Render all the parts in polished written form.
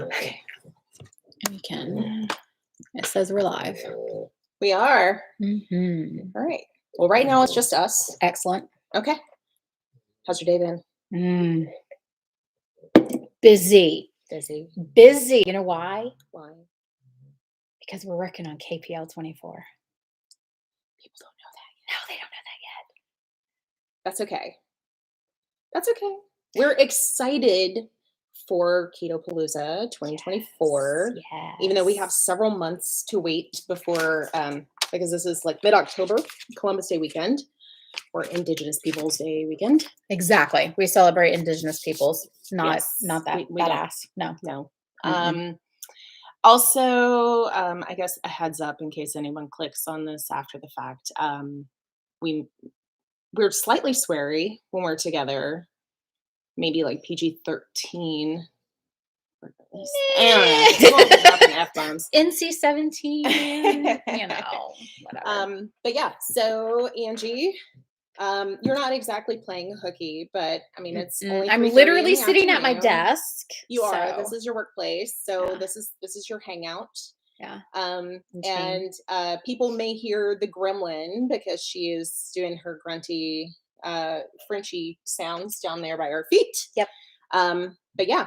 Okay. And we can. It says we're live. We are. Mm-hmm. All right. Well, right now it's just us. Excellent. Okay. How's your day been? Busy. Busy. You know why? Why? Because we're working on KPL 24. People don't know that No, they don't know that yet. That's okay. That's okay. We're excited for Ketopalooza 2024. Yes. Even though we have several months to wait before, because this is like mid-October, Columbus Day weekend, or Indigenous Peoples Day weekend. Exactly. We celebrate Indigenous peoples, not Yes. that We don't. badass. No. No. Also, I guess a heads up in case anyone clicks on this after the fact. We're slightly sweary when we're together, maybe like PG-13. F-bombs. NC-17, you know, whatever. But yeah, so Angie, you're not exactly playing hooky, but I mean, it's only I'm 3:30 literally in the sitting at my afternoon. desk. You are. So. This is your workplace. So Yeah. this is your hangout. Yeah. And people may hear the gremlin because she is doing her grunty, Frenchy sounds down there by her feet. Yep. But yeah.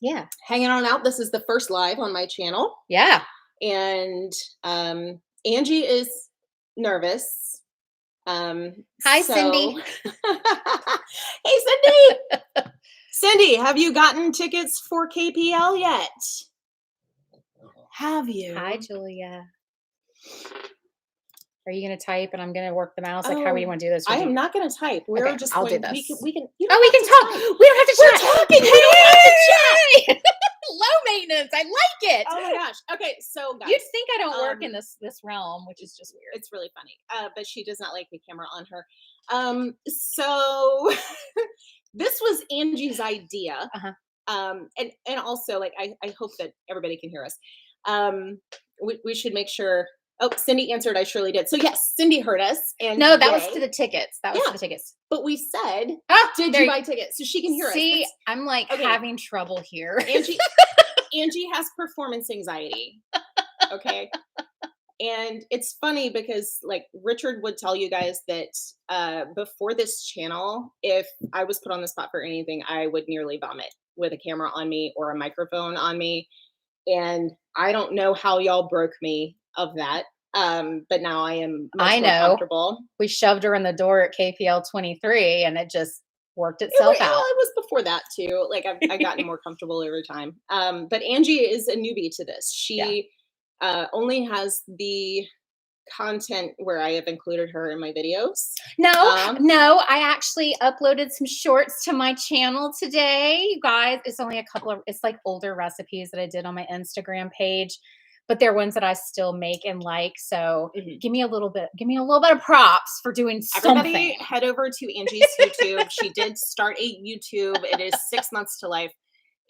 Yeah. Hanging on out. This is the first live on my channel. Yeah. And Angie is nervous. Hi, Cindy. Hey, Cindy. Cindy, have you gotten tickets for KPL yet? Have you? Hi, Julia. Are you going to type and I'm going to work the mouse? Like, how do you want to do this? I am not going to type. We're okay, just I'll going, do this. We can. We can talk. Type. We don't have to We're chat. talking. We don't have to chat. Low maintenance. I like it. Oh my gosh. Okay, so guys, you'd think I don't work in this realm, which is just weird. It's really funny. But she does not like the camera on her. So this was Angie's idea. And also, like, I hope that everybody can hear us. We should make sure. Oh, Cindy answered, I surely did. So yes, Cindy heard us. And no, that was to the tickets. That was to the tickets. But we said, did you you buy tickets? So she can hear us. See, I'm like having trouble here. Angie has performance anxiety. Okay. And it's funny because like Richard would tell you guys that before this channel, if I was put on the spot for anything, I would nearly vomit with a camera on me or a microphone on me. And I don't know how y'all broke me of that. But now I am much more comfortable. We shoved her in the door at KPL 23 and it just worked itself out. Well, it was before that too. Like I've gotten more comfortable over time. But Angie is a newbie to this. She only has the content where I have included her in my videos. No, I actually uploaded some shorts to my channel today. You guys, it's only it's like older recipes that I did on my Instagram page, but they're ones that I still make and like. So give me a little bit of props for doing something. Everybody head over to Angie's YouTube. She did start a YouTube. It is 6Months2Life.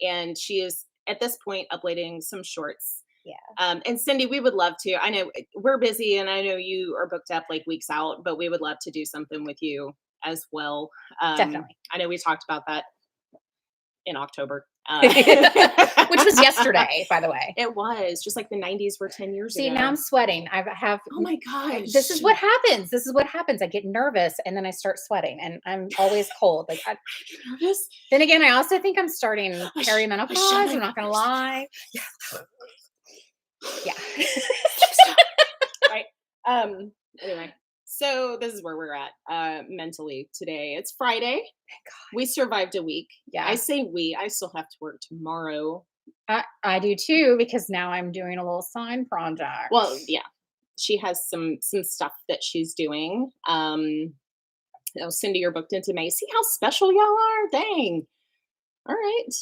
And she is at this point uploading some shorts. Yeah. And Cindy, we would love to. I know we're busy and I know you are booked up like weeks out, but we would love to do something with you as well. Definitely. I know we talked about that in October. Which was yesterday, by the way. It was just like the 90s were 10 years ago. See, now I'm sweating. I have. Oh my gosh. This is what happens. I get nervous and then I start sweating and I'm always cold. Like I'm nervous. Then again, I also think I'm starting perimenopause. I'm not going to lie. Yeah. Right. Anyway, so this is where we're at mentally today. It's Friday. Thank God. We survived a week. Yeah. I say we. I still have to work tomorrow. I do too, because now I'm doing a little sign project. Well, yeah. She has some stuff that she's doing. Cindy, you're booked into May. See how special y'all are? Dang. All right.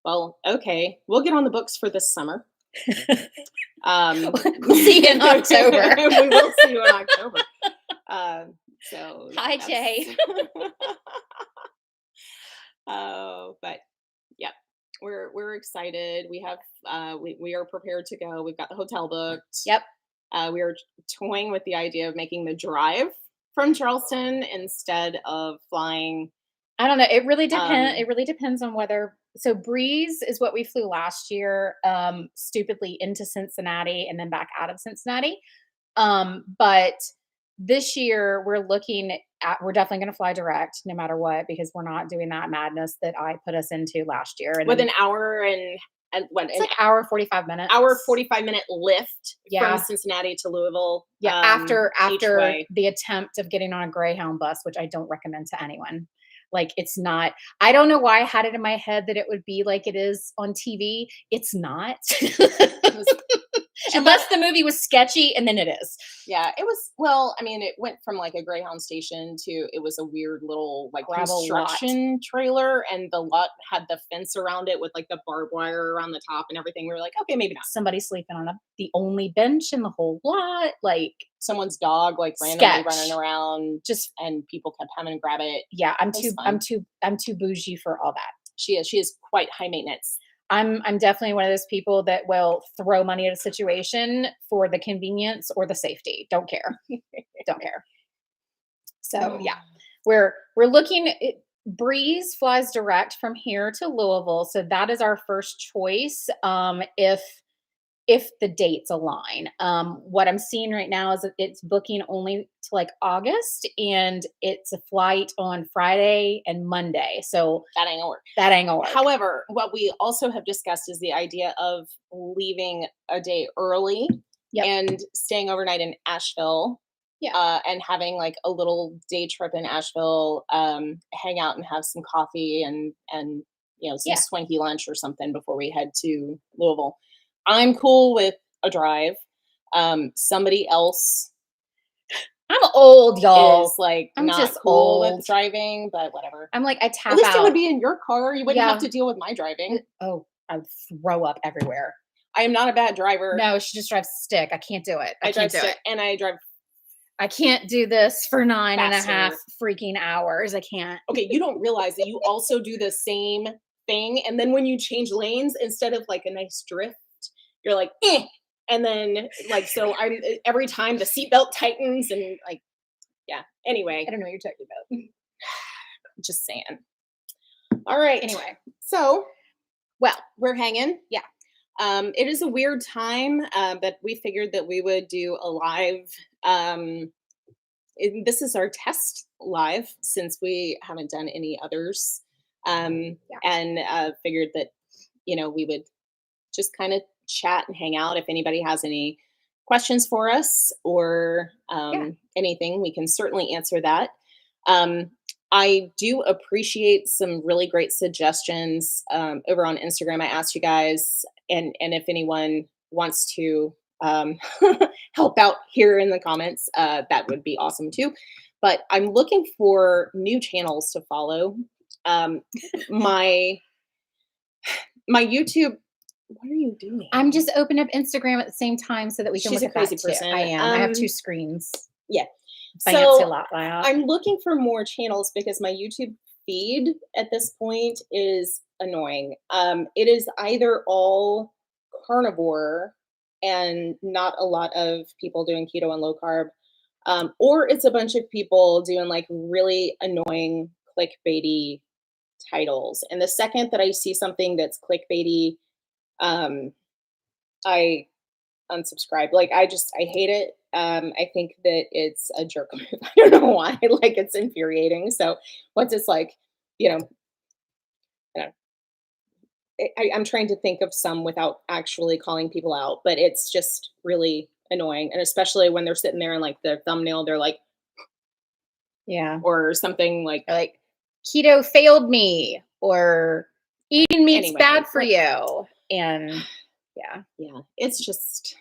Well, okay. We'll get on the books for this summer. We'll see you in October. We will see you in October. So hi, Jay. But yeah, we're excited. We have we are prepared to go. We've got the hotel booked. Yep. We are toying with the idea of making the drive from Charleston instead of flying. I don't know. It really depends. It really depends on whether So Breeze is what we flew last year, stupidly into Cincinnati and then back out of Cincinnati. But this year we're definitely going to fly direct no matter what, because we're not doing that madness that I put us into last year. And With then an hour and what, it's an like hour 45 minutes. hour 45-minute lift Yeah. from Cincinnati to Louisville. Yeah, each way. the attempt of getting on a Greyhound bus, which I don't recommend to anyone. Like, it's not. I don't know why I had it in my head that it would be like it is on TV. It's not. Unless the movie was sketchy, and then it is. Yeah, it was. Well, I mean, it went from like a Greyhound station to it was a weird little like Gravel lot. construction trailer, and the lot had the fence around it with like the barbed wire around the top and everything. We were like, okay, maybe not. Somebody sleeping on the only bench in the whole lot, like Someone's dog like randomly sketch. running around, and people kept coming and grab it. Yeah, I'm fun. too bougie for all that. She is quite high maintenance. I'm definitely one of those people that will throw money at a situation for the convenience or the safety. Don't care. Don't care. So yeah, we're looking. Breeze flies direct from here to Louisville, so that is our first choice. If the dates align. What I'm seeing right now is that it's booking only to like August, and it's a flight on Friday and Monday. So that ain't gonna work. That ain't gonna work. However, what we also have discussed is the idea of leaving a day early and staying overnight in Asheville. Yeah. And having like a little day trip in Asheville, hang out and have some coffee and some swanky lunch or something before we head to Louisville. I'm cool with a drive. Somebody else, I'm old, y'all. is like I'm not just cool old with driving, but whatever. I'm like, I tap At least out. it would be in your car. You wouldn't have Yeah. to deal with my driving. Oh, I'd throw up everywhere. I am not a bad driver. No, she just drives stick. I can't do it. I drive stick, and I drive. I can't do this for 9.5 faster. freaking hours. I can't. Okay, you don't realize that you also do the same thing, and then when you change lanes, instead of like a nice drift, you're like, eh. And then like, so I'm every time the seatbelt tightens and like, yeah. Anyway, I don't know what you're talking about. Just saying. All right. Anyway, so well, we're hanging. Yeah. It is a weird time, but we figured that we would do a live. This is our test live since we haven't done any others, and figured that we would just kind of chat and hang out. If anybody has any questions for us or anything, we can certainly answer that. I do appreciate some really great suggestions over on Instagram. I asked you guys, and if anyone wants to help out here in the comments, that would be awesome too. But I'm looking for new channels to follow. My YouTube. What are you doing? I'm just opening up Instagram at the same time so that we can She's look a at crazy that person. too. I am. I have two screens. Yeah. Fancy lot layout. I'm looking for more channels because my YouTube feed at this point is annoying. It is either all carnivore and not a lot of people doing keto and low carb, or it's a bunch of people doing like really annoying clickbaity titles. And the second that I see something that's clickbaity, I unsubscribe. Like I hate it. I think that it's a jerk move. I don't know why. Like it's infuriating. So once it's like, I'm trying to think of some without actually calling people out, but it's just really annoying. And especially when they're sitting there and like their thumbnail, they're like, or something like keto failed me, or eating meat's bad for you. And yeah, it's just,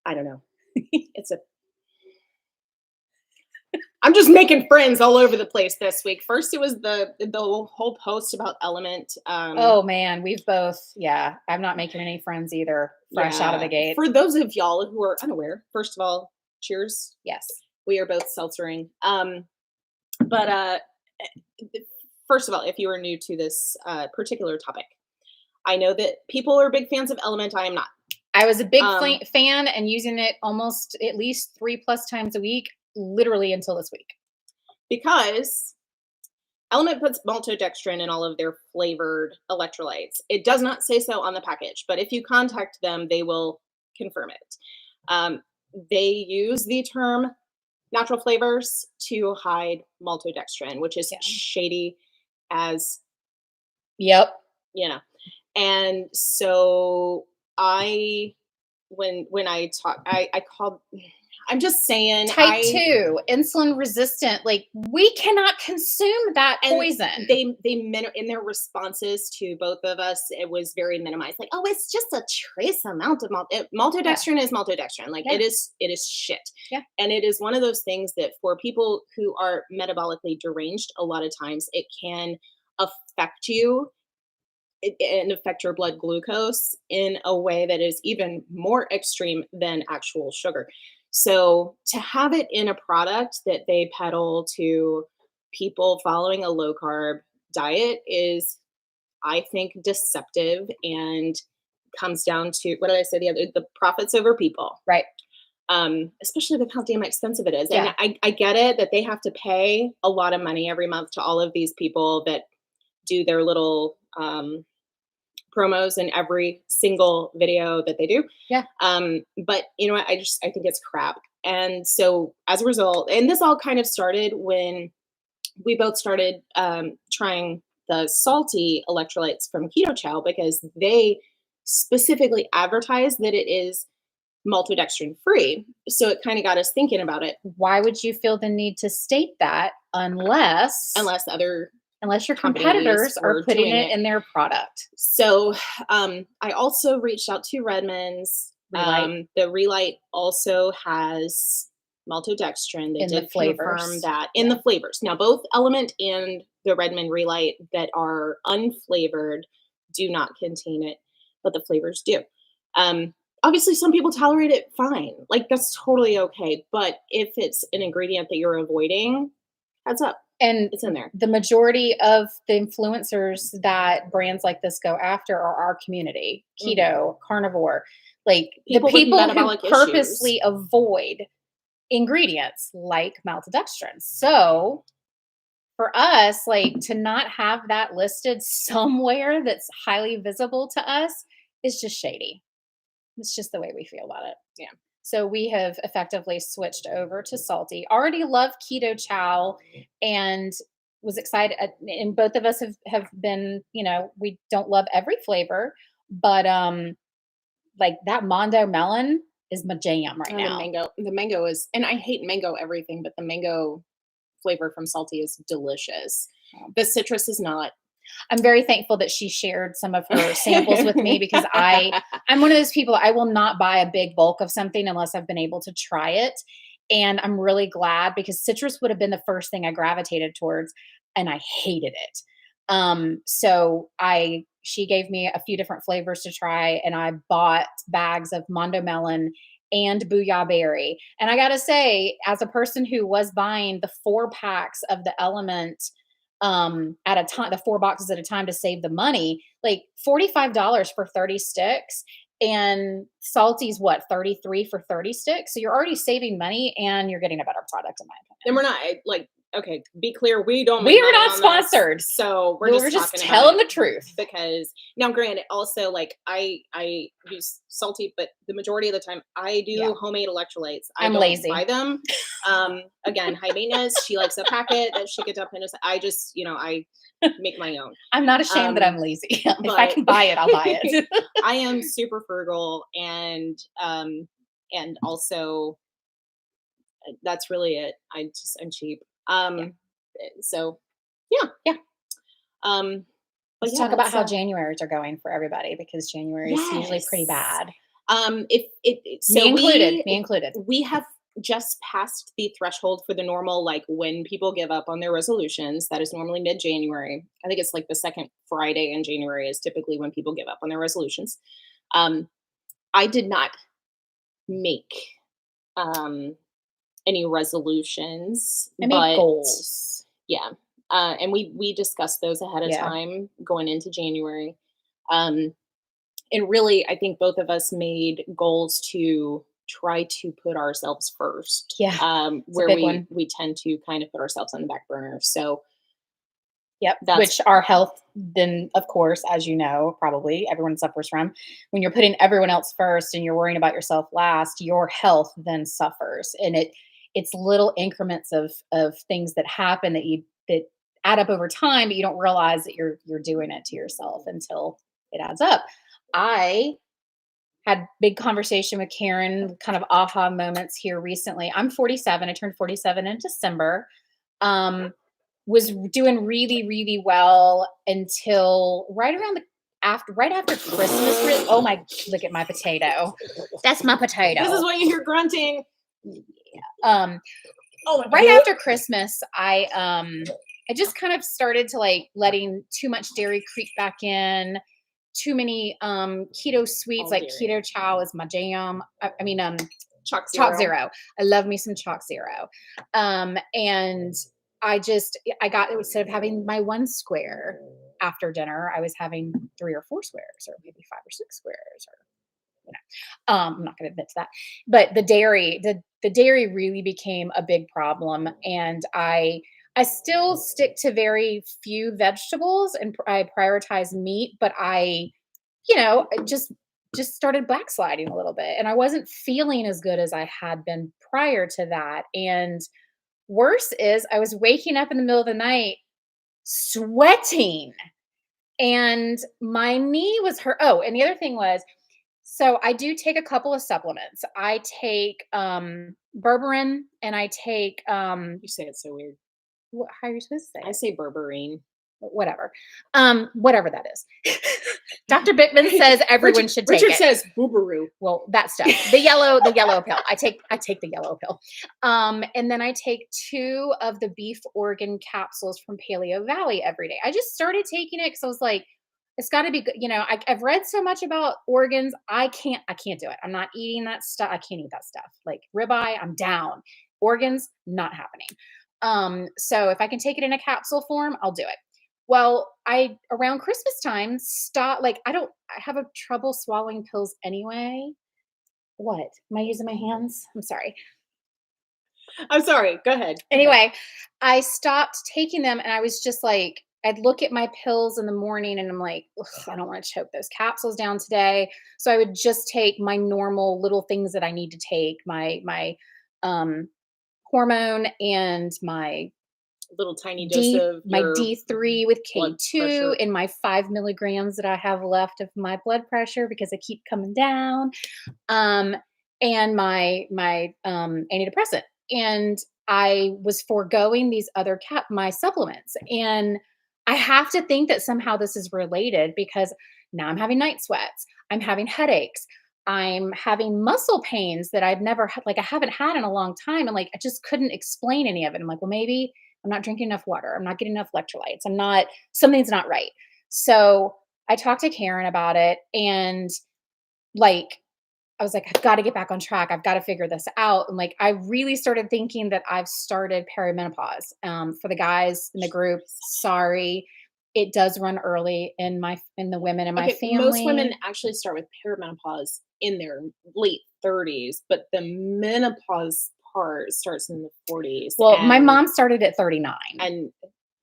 I don't know. I'm just making friends all over the place this week. First, it was the whole post about Element. Oh man, we've both. Yeah, I'm not making any friends either. Fresh out of the gate. For those of y'all who are unaware, first of all, cheers. Yes, we are both seltzering. But first of all, if you are new to this particular topic, I know that people are big fans of Element. I am not. I was a big fan and using it almost at least 3+ times a week, literally until this week. Because Element puts maltodextrin in all of their flavored electrolytes. It does not say so on the package, but if you contact them, they will confirm it. They use the term natural flavors to hide maltodextrin, which is shady as Yep. you know. And so when I talk, I called. I'm just saying, Type 2, insulin resistant, like we cannot consume that poison. They in their responses to both of us, it was very minimized. Like, oh, it's just a trace amount of maltodextrin is maltodextrin. Like it is shit. Yeah. And it is one of those things that for people who are metabolically deranged, a lot of times it can affect you and affect your blood glucose in a way that is even more extreme than actual sugar. So to have it in a product that they peddle to people following a low carb diet is, I think, deceptive and comes down to what did I say the profits over people. Right. Especially with how damn expensive it is. Yeah. And I get it that they have to pay a lot of money every month to all of these people that do their little promos in every single video that they do. Yeah. But you know what? I think it's crap. And so as a result, and this all kind of started when we both started trying the salty electrolytes from Keto Chow because they specifically advertise that it is maltodextrin free. So it kind of got us thinking about it. Why would you feel the need to state that unless your competitors are putting it in their product? So I also reached out to Redmond's. The Relight also has maltodextrin. They did confirm that in the flavors. Now, both Element and the Redmond Relight that are unflavored do not contain it, but the flavors do. Obviously, some people tolerate it fine. Like, that's totally okay. But if it's an ingredient that you're avoiding, heads up. And it's in there. The majority of the influencers that brands like this go after are our community, keto, carnivore, like the people who purposely avoid ingredients like maltodextrin. So for us, like to not have that listed somewhere that's highly visible to us is just shady. It's just the way we feel about it. Yeah. So we have effectively switched over to salty. Already love Keto Chow and was excited. And both of us have been, we don't love every flavor, but like that Mondo melon is my jam right now. The mango is, and I hate mango everything, but the mango flavor from salty is delicious. The citrus is not. I'm very thankful that she shared some of her samples with me because I'm one of those people, I will not buy a big bulk of something unless I've been able to try it. And I'm really glad because citrus would have been the first thing I gravitated towards and I hated it. So she gave me a few different flavors to try and I bought bags of Mondo melon and Booyah berry. And I got to say, as a person who was buying the 4 packs of the Element at a time, the 4 boxes at a time to save the money, like $45 for 30 sticks and salty's what, 33 for 30 sticks. So you're already saving money and you're getting a better product in my opinion. And we're not okay, be clear, we are not sponsored. This, so we're just telling the truth. Because now granted, also like I use salty, but the majority of the time I do homemade electrolytes. I'm lazy. Buy them. Again, high maintenance. She likes a packet that she gets up in. I just, I make my own. I'm not ashamed that I'm lazy. If I can buy it, I'll buy it. I am super frugal and also that's really it. I'm cheap. So yeah. Let's talk about how Januaries are going for everybody because January is usually pretty bad. Me included. We have just passed the threshold for the normal, like when people give up on their resolutions. That is normally mid-January. I think it's like the second Friday in January is typically when people give up on their resolutions. I did not make any resolutions. But goals. Yeah. And we discussed those ahead of time going into January. And really, I think both of us made goals to try to put ourselves first. Yeah. Where we tend to kind of put ourselves on the back burner. So Yep. Which our health, then, of course, as you know, probably everyone suffers from. When you're putting everyone else first and you're worrying about yourself last, your health then suffers. And it's little increments of things that happen that add up over time, but you don't realize that you're doing it to yourself until it adds up. I had big conversation with Karen, kind of aha moments here recently. I'm 47. I turned 47 in December. Was doing really, really well until right around right after Christmas. Oh my, look at my potato. That's my potato. This is what you hear grunting. Yeah. Right after Christmas, I just kind of started to like letting too much dairy creep back in. Too many keto sweets, like keto chow is my jam. I mean Chalk Zero. I love me some Chalk Zero. And I got, instead of having my 1 square after dinner, I was having 3 or 4 squares, or maybe 5 or 6 squares, or I'm not going to admit to that. But the dairy really became a big problem, and I still stick to very few vegetables, and I prioritize meat, but I just started backsliding a little bit, and I wasn't feeling as good as I had been prior to that. And worse is, I was waking up in the middle of the night sweating, and my knee was hurt. Oh, and the other thing was, so I do take a couple of supplements. I take berberine, and I take you say it so weird. how are you supposed to say I say berberine. Whatever. Whatever that is. Dr. Bickman says everyone should take Richard it. says boobaroo. Well, that stuff. The yellow pill. I take the yellow pill. And then I take 2 of the beef organ capsules from Paleo Valley every day. I just started taking it because I was like, it's got to be good. I've read so much about organs. I can't do it. I'm not eating that stuff. I can't eat that stuff. Like ribeye, I'm down. Organs, not happening. So if I can take it in a capsule form, I'll do it. Well, I around Christmas time I have a trouble swallowing pills anyway. What? Am I using my hands? I'm sorry. Go ahead. Anyway, I stopped taking them, and I was just like, I'd look at my pills in the morning and I'm like, I don't want to choke those capsules down today. So I would just take my normal little things that I need to take, my hormone and my little tiny dose of my D3 with K2 and my 5 milligrams that I have left of my blood pressure because I keep coming down, and my antidepressant. And I was foregoing these other my supplements, and I have to think that somehow this is related, because now I'm having night sweats, I'm having headaches, I'm having muscle pains that I've never had, like I haven't had in a long time, and like I just couldn't explain any of it. I'm like, well, maybe I'm not drinking enough water. I'm not getting enough electrolytes. Something's not right. So I talked to Karen about it, and like, I was like, I've got to get back on track. I've got to figure this out. And like, I really started thinking that I've started perimenopause. For the guys in the group, sorry, it does run early in the women in my family. Most women actually start with perimenopause in their late 30s, but the menopause part starts in the 40s. Well, my mom started at 39. And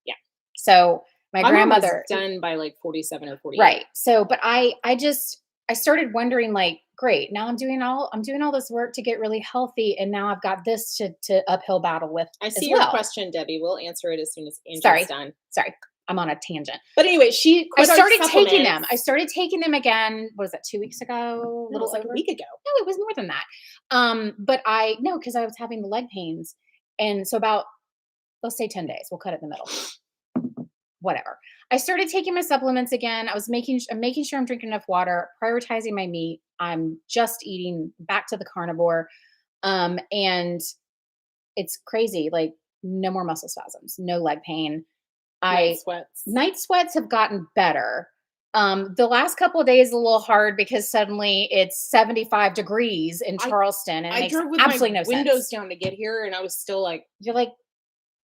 yeah. So my grandmother was done by like 47 or 48. Right. So, but I started wondering, like, great, now I'm doing all this work to get really healthy, and now I've got this to uphill battle with. I see your question, Debbie. We'll answer it as soon as Angie's done. Sorry. I'm on a tangent. But anyway, I started taking them. I started taking them again. What was that, 2 weeks ago? No, it was like a week ago. No, it was more than that. But because I was having the leg pains. And so about, let's say 10 days, we'll cut it in the middle. Whatever. I started taking my supplements again. I'm making sure I'm drinking enough water, prioritizing my meat. I'm just eating back to the carnivore. And it's crazy. Like, no more muscle spasms, no leg pain. Night sweats have gotten better. The last couple of days a little hard because suddenly it's 75 degrees in Charleston, and it makes absolutely no sense. Windows down to get here, and I was still like, you're like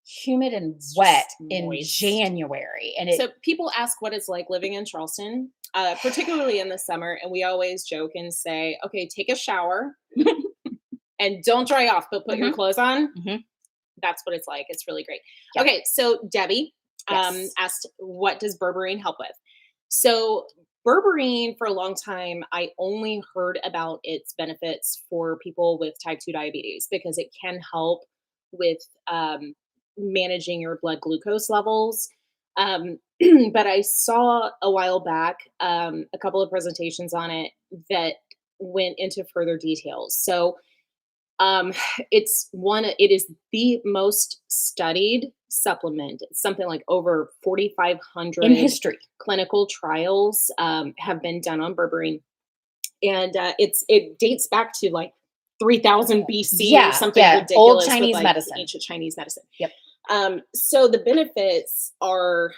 humid and wet in January. And so people ask what it's like living in Charleston, particularly in the summer, and we always joke and say, okay, take a shower and don't dry off, but put your clothes on. That's what it's like. It's really great. Yep. Okay, so Debbie, Yes. asked, what does berberine help with? So berberine, for a long time, I only heard about its benefits for people with type 2 diabetes because it can help with managing your blood glucose levels. Um, but I saw a while back a couple of presentations on it that went into further details. So um, it is the most studied supplement. It's something like over In 4,500 history. clinical trials have been done on berberine, and it dates back to like 3000 BC or Yeah, something yeah. Old ridiculous with Chinese like medicine. ancient Chinese medicine. Yep. So the benefits are,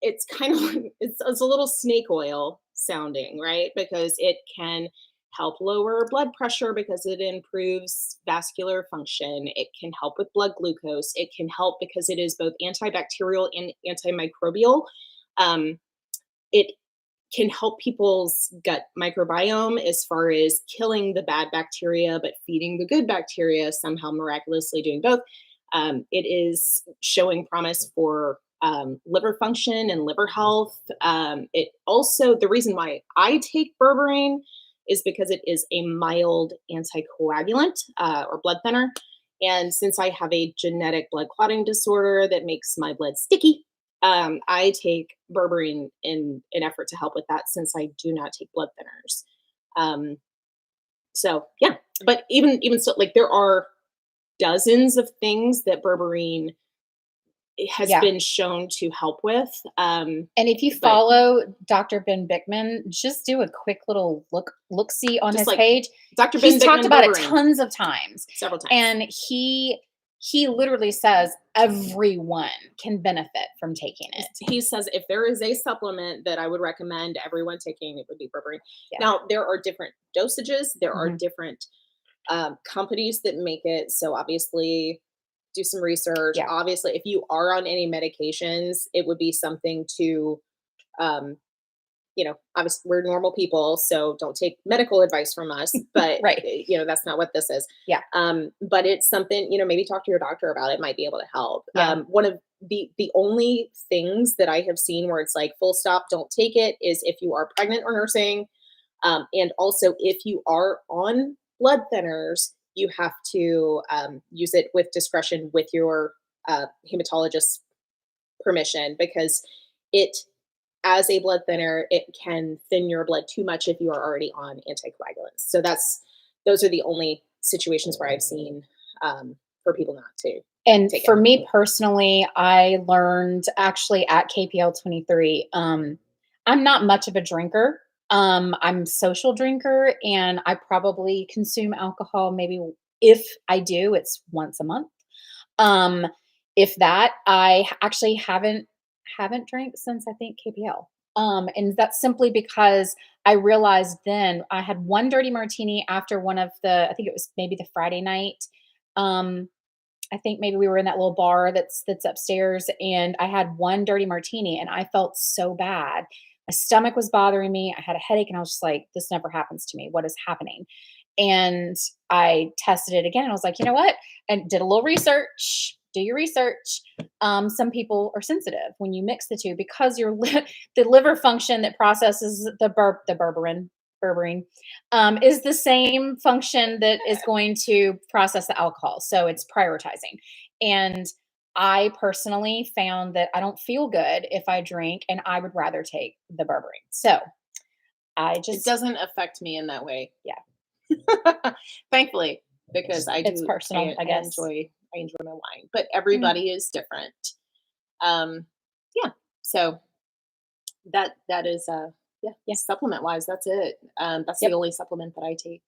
it's kind of like, it's a little snake oil sounding, right? Because it can help lower blood pressure because it improves vascular function. It can help with blood glucose. It can help because it is both antibacterial and antimicrobial. Um, it can help people's gut microbiome as far as killing the bad bacteria, but feeding the good bacteria, somehow miraculously doing both. It is showing promise for liver function and liver health. It also, the reason why I take berberine is because it is a mild anticoagulant or blood thinner. And since I have a genetic blood clotting disorder that makes my blood sticky, I take berberine in an effort to help with that since I do not take blood thinners. Um, so yeah, but even so, like there are dozens of things that berberine has Yeah. been shown to help with. And if you But follow Dr. Ben Bickman, just do a quick little look see on just his like page. Dr. Ben He's talked Bickman about it berberine tons of times. several times. And he literally says everyone can benefit from taking it. He says if there is a supplement that I would recommend everyone taking, it would be berberine. Yeah. Now there are different dosages. There are Mhm. different companies that make it. So obviously, do some research. Yeah. Obviously, if you are on any medications, it would be something to, um, obviously we're normal people, so don't take medical advice from us. But Right. that's not what this is. Yeah. But it's something, maybe talk to your doctor about it. Might be able to help. Yeah. One of the only things that I have seen where it's like full stop, don't take it, is if you are pregnant or nursing. And also, if you are on blood thinners, you have to use it with discretion with your hematologist's permission because it, as a blood thinner, it can thin your blood too much if you are already on anticoagulants. So those are the only situations where I've seen for people not to. And take for it. me personally, I learned actually at KPL 23. I'm not much of a drinker. I'm a social drinker, and I probably consume alcohol. Maybe if I do, it's once a month. Um, if that, I actually haven't drank since I think KPL. And that's simply because I realized then I had one dirty martini after one of I think it was maybe the Friday night. Um, I think maybe we were in that little bar that's upstairs, and I had one dirty martini, and I felt so bad. My stomach was bothering me. I had a headache, and I was just like, "This never happens to me. What is happening?" And I tested it again, and I was like, "You know what?" And did a little research. Do your research. Some people are sensitive when you mix the two because the liver function that processes the berberine is the same function that is going to process the alcohol. So it's prioritizing. And I personally found that I don't feel good if I drink, and I would rather take the berberine. So It doesn't affect me in that way. Yeah. Thankfully, because It's personal, I guess. I enjoy my wine, but Mm. everybody is different. Yeah. So that is Yeah. supplement wise, that's it. That's Yep. the only supplement that I take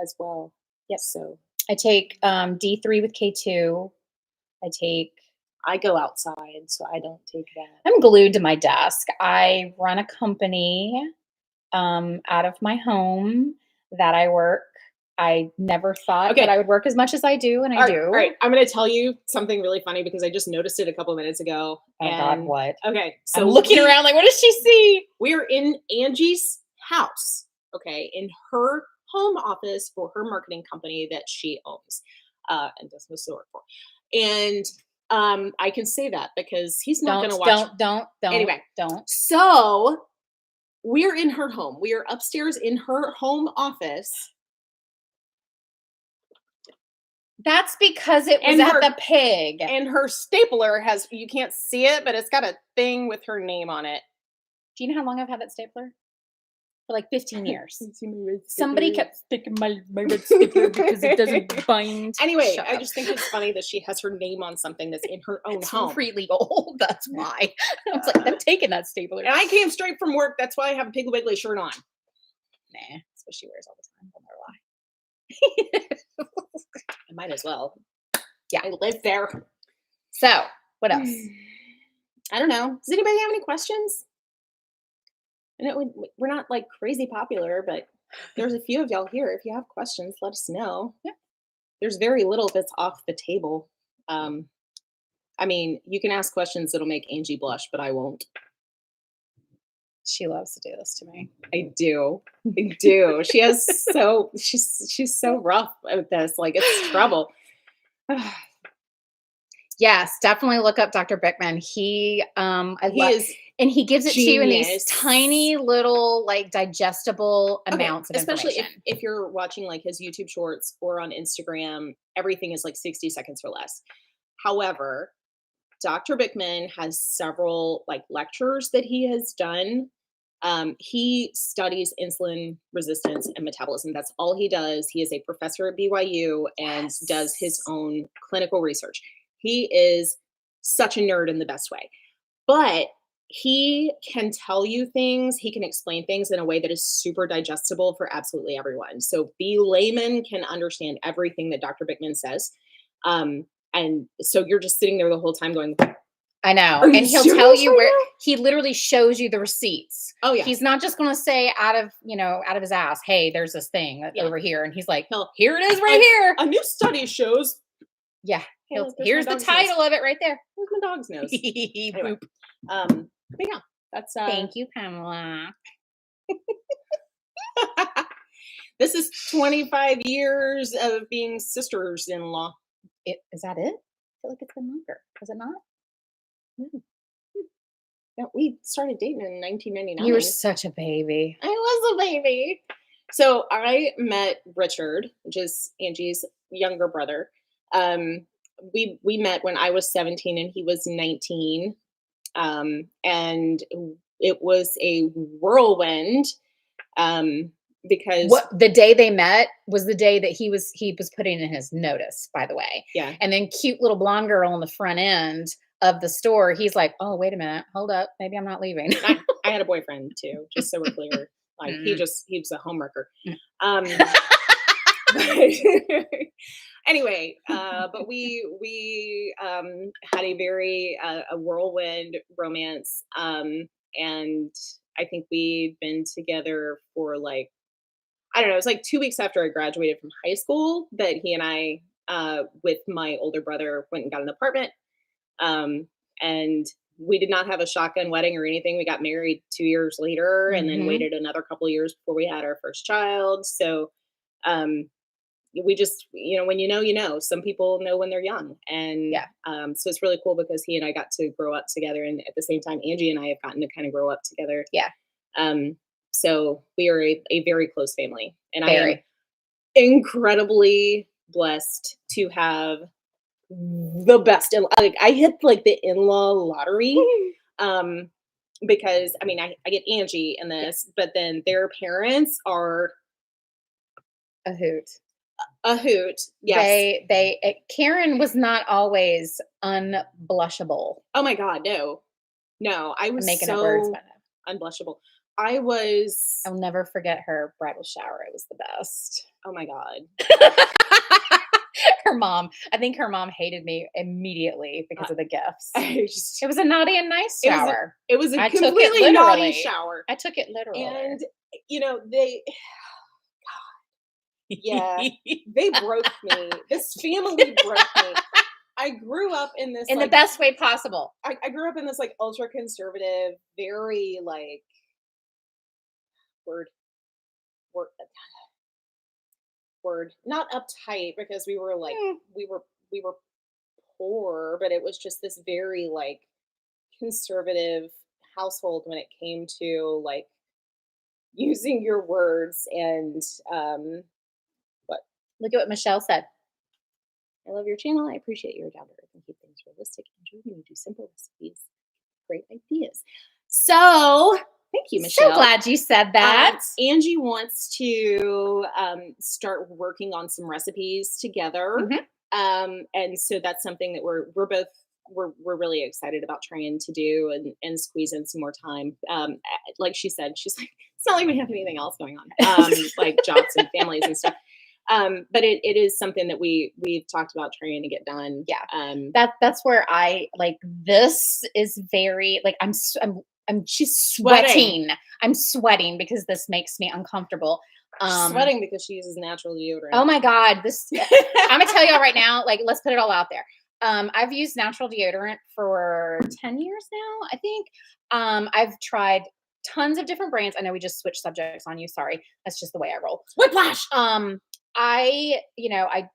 as well. Yep. So I take D3 with K2. I go outside, so I don't take that. I'm glued to my desk. I run a company out of my home that I work. I never thought that Okay. I would work as much as I do, and I do. All right. I'm going to tell you something really funny because I just noticed it a couple of minutes ago. Oh God, what? Okay. So I'm looking around like, what does she see? We're in Angie's house, okay, in her home office for her marketing company that she owns and does most of the work for. And I can say that because he's not going to watch. Don't. Anyway, Don't. so we're in her home. We are upstairs in her home office. That's because it was at the pig. And her stapler has, you can't see it, but it's got a thing with her name on it. Do you know how long I've had that stapler? For like 15 years. Somebody kept sticking my red stapler because it doesn't bind. Anyway, I just think it's funny that she has her name on something that's in her own home. It's really old. That's why. I was like, I'm taking that stapler. And I came straight from work. That's why I have a Piggly Wiggly shirt on. Nah, that's what she wears all the time. Don't lie. I might as well. Yeah. I live there. So, what else? I don't know. Does anybody have any questions? I know we're not like crazy popular, but there's a few of y'all here. If you have questions, let us know. Yeah. There's very little that's off the table. I mean, you can ask questions that'll make Angie blush, but I won't. She loves to do this to me. I do. I do. She's so rough with this. Like, it's trouble. Yes, definitely look up Dr. Bickman. He gives it to you in these tiny little, like, digestible amounts of especially information. if you're watching like his YouTube shorts or on Instagram, everything is like 60 seconds or less. However, Dr. Bickman has several like lectures that he has done. He studies insulin resistance and metabolism. That's all he does. He is a professor at BYU and does his own clinical research. He is such a nerd in the best way, but he can tell you things. He can explain things in a way that is super digestible for absolutely everyone. So the layman can understand everything that Dr. Bickman says. And so you're just sitting there the whole time going, I know. And he'll tell you where he literally shows you the receipts. Oh yeah. He's not just going to say out of his ass, hey, there's this thing over here. And he's like, here it is right here. A new study shows. Yeah. Here's the title of it right there. Where's my dog's nose? Anyway, but yeah, that's thank you, Pamela. This is 25 years of being sisters-in-law. Is that it? I feel like it's been longer. Is it not? No, we started dating in 1999. You were such a baby. I was a baby. So I met Richard, which is Angie's younger brother. We met when I was 17 and he was 19. And it was a whirlwind. Because the day they met was the day that he was putting in his notice, by the way. Yeah. And then cute little blonde girl on the front end of the store, he's like, oh, wait a minute, hold up, maybe I'm not leaving. I had a boyfriend too, just so we're clear. Like he was a homewrecker. Anyway, but we had a very a whirlwind romance, and I think we'd been together for like, I don't know, it was like 2 weeks after I graduated from high school that he and I, with my older brother, went and got an apartment. And we did not have a shotgun wedding or anything. We got married 2 years later and then waited another couple of years before we had our first child. So, we just, when you know, some people know when they're young. And so it's really cool because he and I got to grow up together. And at the same time, Angie and I have gotten to kind of grow up together. Yeah. So we are a very close family. And I am incredibly blessed to have the best. Like I hit like the in-law lottery. Because I mean, I get Angie in this, but then their parents are a hoot. A hoot. Yes. Karen was not always unblushable. Oh my God, no. I was making so up words, but unblushable. I'll never forget her bridal shower. It was the best. Oh my God. I think her mom hated me immediately because of the gifts. It was a naughty and nice shower. It was a completely naughty shower. I took it literally. And, they broke me. This family broke me. I grew up in this the best way possible. I grew up in this like ultra conservative, very like word not uptight because we were like we were poor, but it was just this very like conservative household when it came to like using your words and what Look at what Michelle said. I love your channel. I appreciate your down to earth and keep things realistic. Enjoy when you do simple recipes. Great ideas. So, thank you, Michelle. so glad you said that. Angie wants to start working on some recipes together. And so that's something that we're both we're really excited about trying to do and squeeze in some more time. Like she said, she's like, it's not like we have anything else going on, like jobs and families and stuff. But it is something that we've talked about trying to get done. Yeah. That's where I like, this is very like, she's sweating. I'm sweating because this makes me uncomfortable. She's sweating because she uses natural deodorant. Oh my God. I'm gonna tell y'all right now, like, let's put it all out there. I've used natural deodorant for 10 years now, I think. I've tried tons of different brands. I know we just switched subjects on you. Sorry. That's just the way I roll. Whiplash. I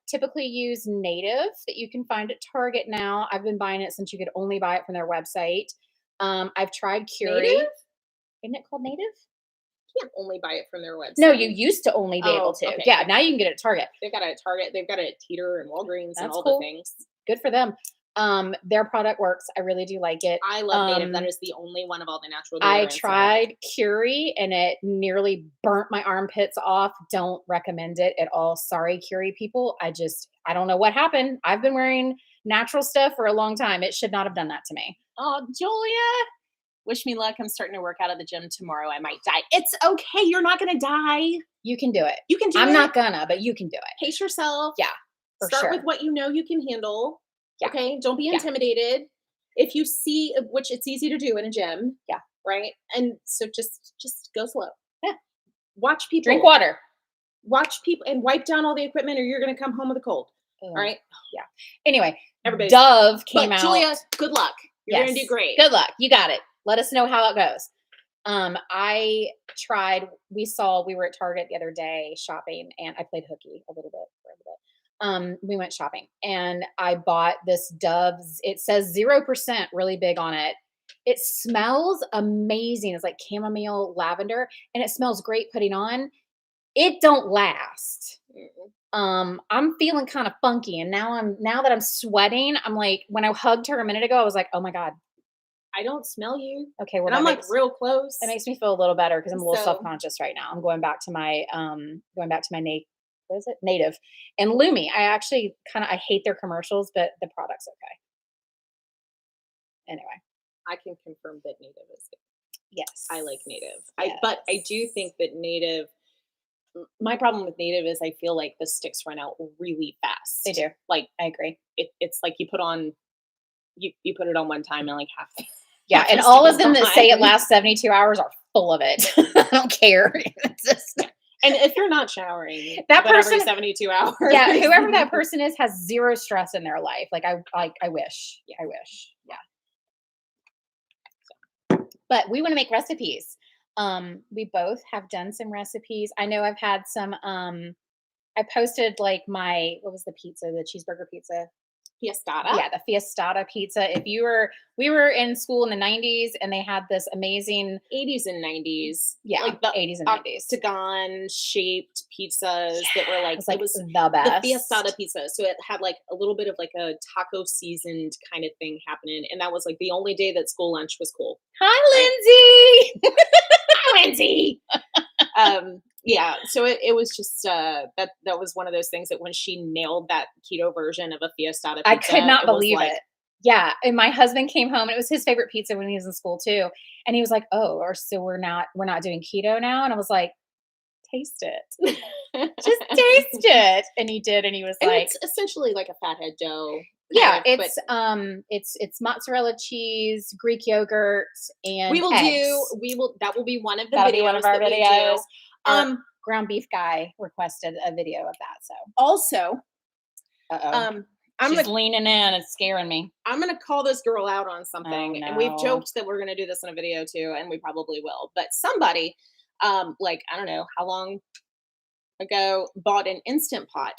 typically use Native that you can find at Target now. I've been buying it since you could only buy it from their website. I've tried Curie. Native? Isn't it called Native? You can't only buy it from their website. No, you used to only be able to. Okay. Yeah, now you can get it at Target. They've got it at Target. They've got it at Teeter and Walgreens and all cool. the things. Good for them. Their product works. I really do like it. I love Native. That is the only one of all the natural I deodorants. tried Curie and it nearly burnt my armpits off. Don't recommend it at all. Sorry, Curie people. I don't know what happened. I've been wearing natural stuff for a long time. It should not have done that to me. Oh, Julia. Wish me luck. I'm starting to work out at the gym tomorrow. I might die. It's okay. You're not going to die. You can do it. You can do it. I'm not gonna, but you can do it. Pace yourself. Yeah. Start with what you know you can handle. Yeah. Okay. Don't be intimidated. If you see, which it's easy to do in a gym. Yeah. Right. And so just go slow. Yeah. Watch people. Drink water. Watch people and wipe down all the equipment or you're going to come home with a cold. All right. Yeah. Anyway, everybody. Dove came out. Julia, good luck. You're going to do great. Good luck. You got it. Let us know how it goes. I tried, we were at Target the other day shopping and I played hooky a little bit for a bit. We went shopping and I bought this Dove's, it says 0%, really big on it. It smells amazing. It's like chamomile lavender and it smells great putting on. It don't last. I'm feeling kind of funky. And now that I'm sweating, I'm like, when I hugged her a minute ago, I was like, oh my God. I don't smell you. Okay, well, and I'm like real close. That makes me feel a little better because I'm a little self-conscious right now. I'm going back to my Native and Lumi. I actually I hate their commercials, but the product's okay. Anyway, I can confirm that Native is good. Yes, I like Native. Yes. But I do think that Native. My problem with Native is I feel like the sticks run out really fast. They do. Like I agree. It's like you put it on one time and like half. Yeah, and all of them that say it lasts 72 hours are full of it. I don't care. And if you're not showering, that person every 72 hours. Yeah, whoever that person is has zero stress in their life. Like I wish. Yeah. I wish. Yeah. But we want to make recipes. We both have done some recipes. I know I've had some. I posted like what was the pizza? The cheeseburger pizza. Fiestada. Yeah, the Fiestada pizza. We were in school in the 90s and they had this amazing 80s and 90s. Yeah, like the 80s and 90s. Octagon shaped pizzas that were like, it was the best. The Fiestada pizza. So it had like a little bit of like a taco seasoned kind of thing happening. And that was like the only day that school lunch was cool. Hi, Lindsay. Hi, Lindsay. Yeah, so it was just that was one of those things that when she nailed that keto version of a Fiestada pizza, I could not believe it. Yeah, and my husband came home and it was his favorite pizza when he was in school too, and he was like, "Oh, so we're not doing keto now?" And I was like, "Taste it, just taste it." And he did, and he was like, "It's essentially like a fathead dough." Yeah, it's mozzarella cheese, Greek yogurt, and that will be one of the That'll videos be one of our that videos. We do. Ground beef guy requested a video of that. So also, she's leaning in. It's scaring me. I'm gonna call this girl out on something, Oh, no. and we've joked that we're gonna do this in a video too, and we probably will. But somebody, like I don't know how long ago, bought an Instant Pot.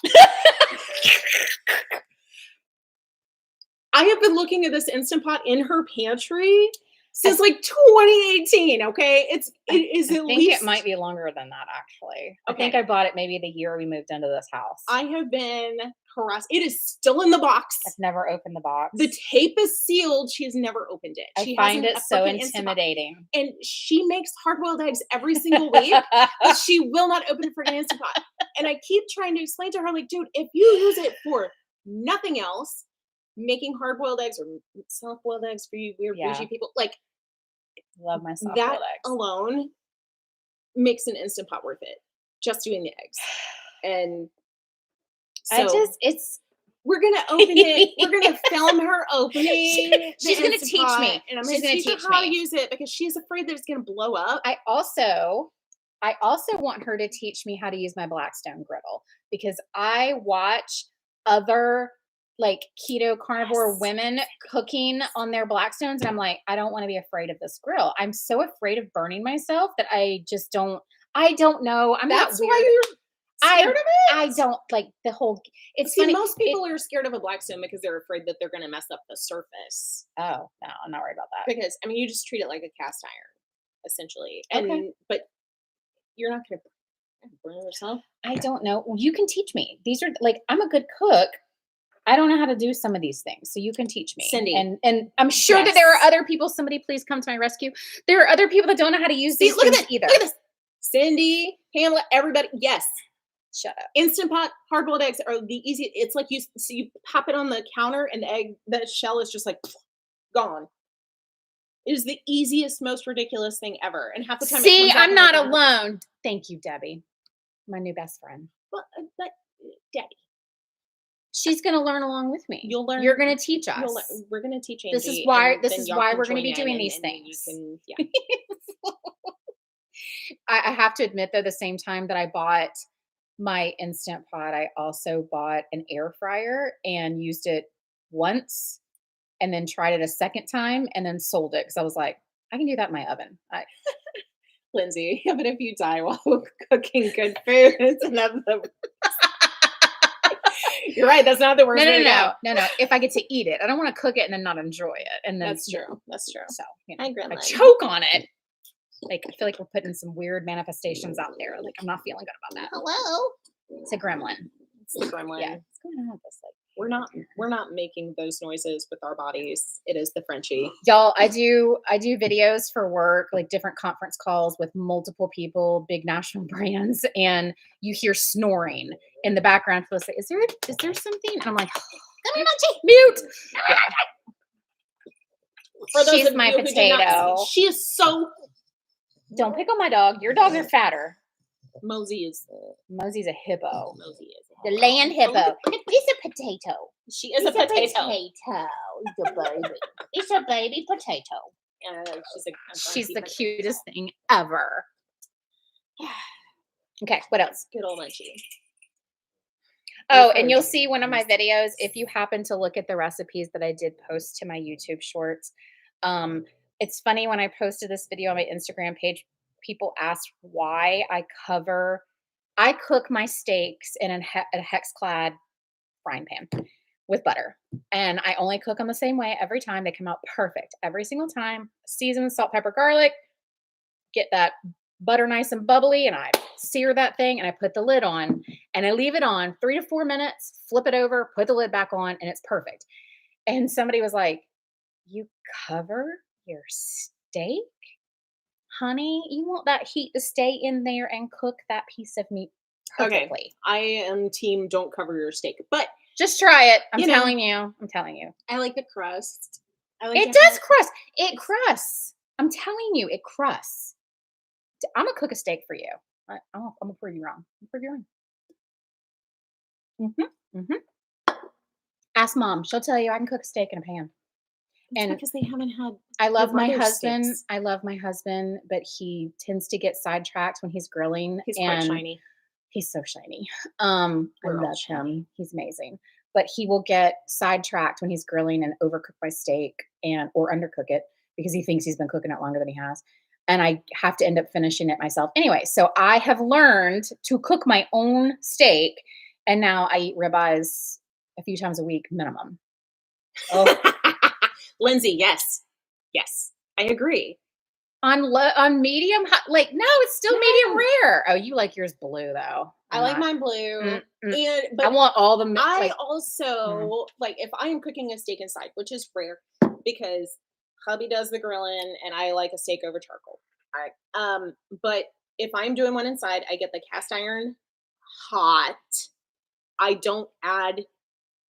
I have been looking at this Instant Pot in her pantry since like 2018. Okay, it is I at think least. it might be longer than that, actually. I think Okay. I bought it maybe the year we moved into this house. I have been harassed. It is still in the box. I've never opened the box. The tape is sealed. She has never opened it. I She find has it so intimidating. and she makes hard-boiled eggs every single week, but she will not open a freaking Instant Pot. And I keep trying to explain to her, like, dude, if you use it for nothing else, making hard-boiled eggs or soft-boiled eggs for you weird bougie people, like, love my soft that boiled eggs alone makes an Instant Pot worth it. Just doing the eggs. And so we're gonna open it. We're gonna film her opening. She's gonna teach me, and I'm gonna teach her how to use it because she's afraid that it's gonna blow up. I also want her to teach me how to use my Blackstone griddle because I watch other like keto carnivore women cooking on their Blackstones, and I'm like, I don't want to be afraid of this grill. I'm so afraid of burning myself that I just don't. I don't know. I'm That's that weird. why you're scared of it? I don't like the whole. It's See, funny. most people are scared of a Blackstone because they're afraid that they're going to mess up the surface. Oh no, I'm not worried about that. Because I mean, you just treat it like a cast iron, essentially. And but you're not going to burn yourself. I don't know. Well, you can teach me. These are like I'm a good cook. I don't know how to do some of these things, so you can teach me, Cindy. And I'm sure that there are other people. Somebody, please come to my rescue. There are other people that don't know how to use these things either. Look at this. Cindy, Hamlet, everybody. Yes. Shut up. Instant Pot hard-boiled eggs are the easiest. It's like you pop it on the counter and the shell is just like gone. It is the easiest, most ridiculous thing ever. And half the time, see, I'm not alone. Thank you, Debbie, my new best friend. But Debbie, she's going to learn along with me. You'll learn. You're going to teach us. We're going to teach Angie. This is why we're going to be doing these things. I have to admit, though, the same time that I bought my Instant Pot, I also bought an air fryer and used it once and then tried it a second time and then sold it because I was like, I can do that in my oven. Lindsay, but if you die while cooking good food, it's another. You're right. That's not the worst. No. If I get to eat it, I don't want to cook it and then not enjoy it. And then, that's true. That's true. So I choke on it. Like I feel like we're putting some weird manifestations out there. Like I'm not feeling good about that. Hello. It's a gremlin. It's the gremlin. Yeah. What's going on with this? Like we're not making those noises with our bodies. It is the Frenchie. Y'all, I do videos for work, like different conference calls with multiple people, big national brands, and you hear snoring in the background. People say, is there something? And I'm like, come here, Munchie, mute. Yeah. For those She's of my you who did not potato. see, she is so. Don't pick on my dog. Your dogs are fatter. Mosey's a hippo. Mosey is The land hippo. It's a potato. She is a potato. It's a baby. It's a baby potato. She's the cutest thing ever. Okay, what else? Good old Munchie. Oh, and you'll see one of my videos if you happen to look at the recipes that I did post to my YouTube shorts. It's funny when I posted this video on my Instagram page, people asked why I cook my steaks in a hex-clad frying pan with butter. And I only cook them the same way every time. They come out perfect every single time. Season, salt, pepper, garlic. Get that butter nice and bubbly, and I sear that thing, and I put the lid on, and I leave it on 3 to 4 minutes, flip it over, put the lid back on, and it's perfect. And somebody was like, you cover your steak? Honey, you want that heat to stay in there and cook that piece of meat perfectly. Okay. I am team don't cover your steak, but just try it. I'm telling you. I like the crust. It does crust. It crusts. I'm telling you, it crusts. I'm gonna cook a steak for you. I'm gonna prove you wrong. Ask Mom. She'll tell you I can cook a steak in a pan. And because they haven't had. I love my husband. I love my husband, but he tends to get sidetracked when he's grilling. He's quite shiny. He's so shiny. I love him. He's amazing. But he will get sidetracked when he's grilling and overcook my steak or undercook it because he thinks he's been cooking it longer than he has. And I have to end up finishing it myself. Anyway, so I have learned to cook my own steak. And now I eat ribeyes a few times a week minimum. Oh. Lindsay, yes. Yes. I agree. On medium, like, no, it's still medium No. rare. Oh, you like yours blue though. I like mine blue. Mm, mm. And I but want all the I like. also like if I am cooking a steak inside, which is rare because hubby does the grilling and I like a steak over charcoal. All right. But if I'm doing one inside, I get the cast iron hot. I don't add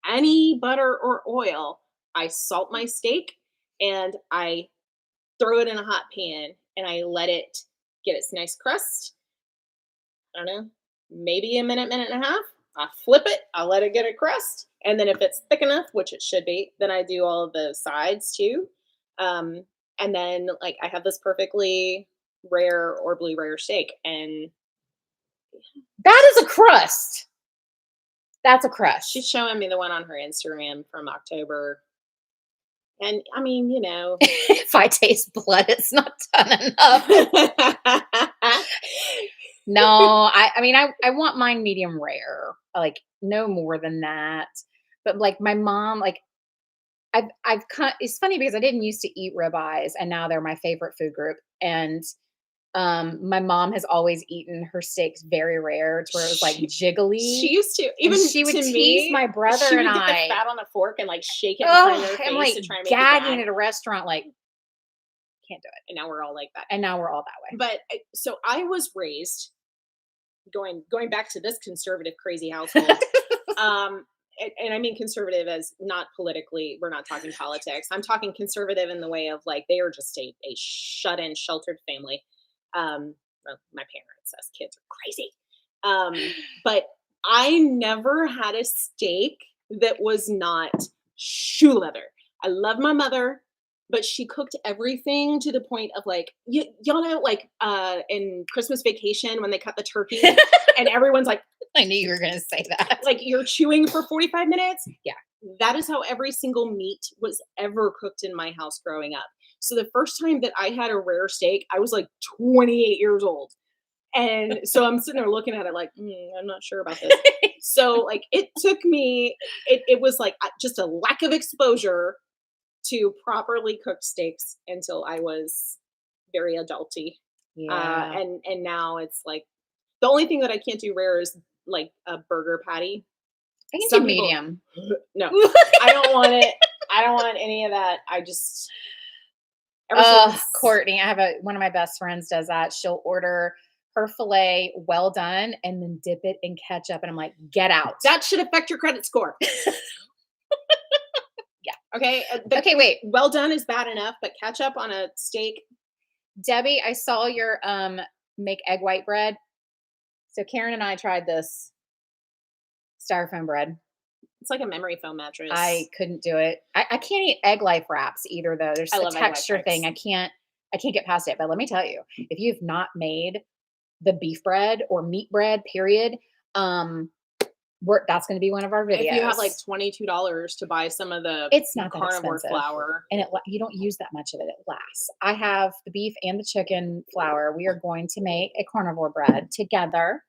any butter or oil. I salt my steak and I throw it in a hot pan and I let it get its nice crust. I don't know, maybe a minute, minute and a half. I flip it, I let it get a crust. And then if it's thick enough, which it should be, then I do all of the sides too. Um, and then like I have this perfectly rare or blue rare steak. And That is a crust. That's a crust. she's showing me the one on her Instagram from October. And I mean, If I taste blood, it's not done enough. No, I mean, I want mine medium rare, like no more than that. But like my mom, like I've it's funny because I didn't used to eat ribeyes and now they're my favorite food group. And my mom has always eaten her steaks very rare to where it was like jiggly. She used to, And even she would to tease me, my brother she would and get I. the fat on a fork and like shake it in front of Oh, their face I'm like to try and make it gagging gag. at a restaurant, like can't do it. And now we're all like that. And now we're all that way. But so I was raised going back to this conservative crazy household. And I mean conservative as not politically, we're not talking politics. I'm talking conservative in the way of like they are just a shut-in, sheltered family. Well, my parents as kids are crazy. But I never had a steak that was not shoe leather. I love my mother, but she cooked everything to the point of like y'all know like in Christmas Vacation when they cut the turkey and everyone's like, I knew you were going to say that. like you're chewing for 45 minutes. Yeah. That is how every single meat was ever cooked in my house growing up. So the first time that I had a rare steak, I was like 28 years old. And so I'm sitting there looking at it like, I'm not sure about this. So like it took me, it was like just a lack of exposure to properly cooked steaks until I was very adulty. Yeah. And now it's like the only thing that I can't do rare is like a burger patty. I can Some do people- medium. No, I don't want it. I don't want any of that. I just Courtney, I have one of my best friends does that. She'll order her filet well done and then dip it in ketchup. And I'm like, get out. that should affect your credit score. Yeah. Okay. Okay, wait. Well done is bad enough, but ketchup on a steak. Debbie, I saw your make egg white bread. So Karen and I tried this styrofoam bread. It's like a memory foam mattress. I couldn't do it. I can't eat egg life wraps either though. There's a texture thing. I can't get past it. But let me tell you, if you've not made the beef bread or meat bread, period, that's going to be one of our videos. If you have like $22 to buy some of the it's not that carnivore expensive. flour, and you don't use that much of it. It lasts. I have the beef and the chicken flour. We are going to make a carnivore bread together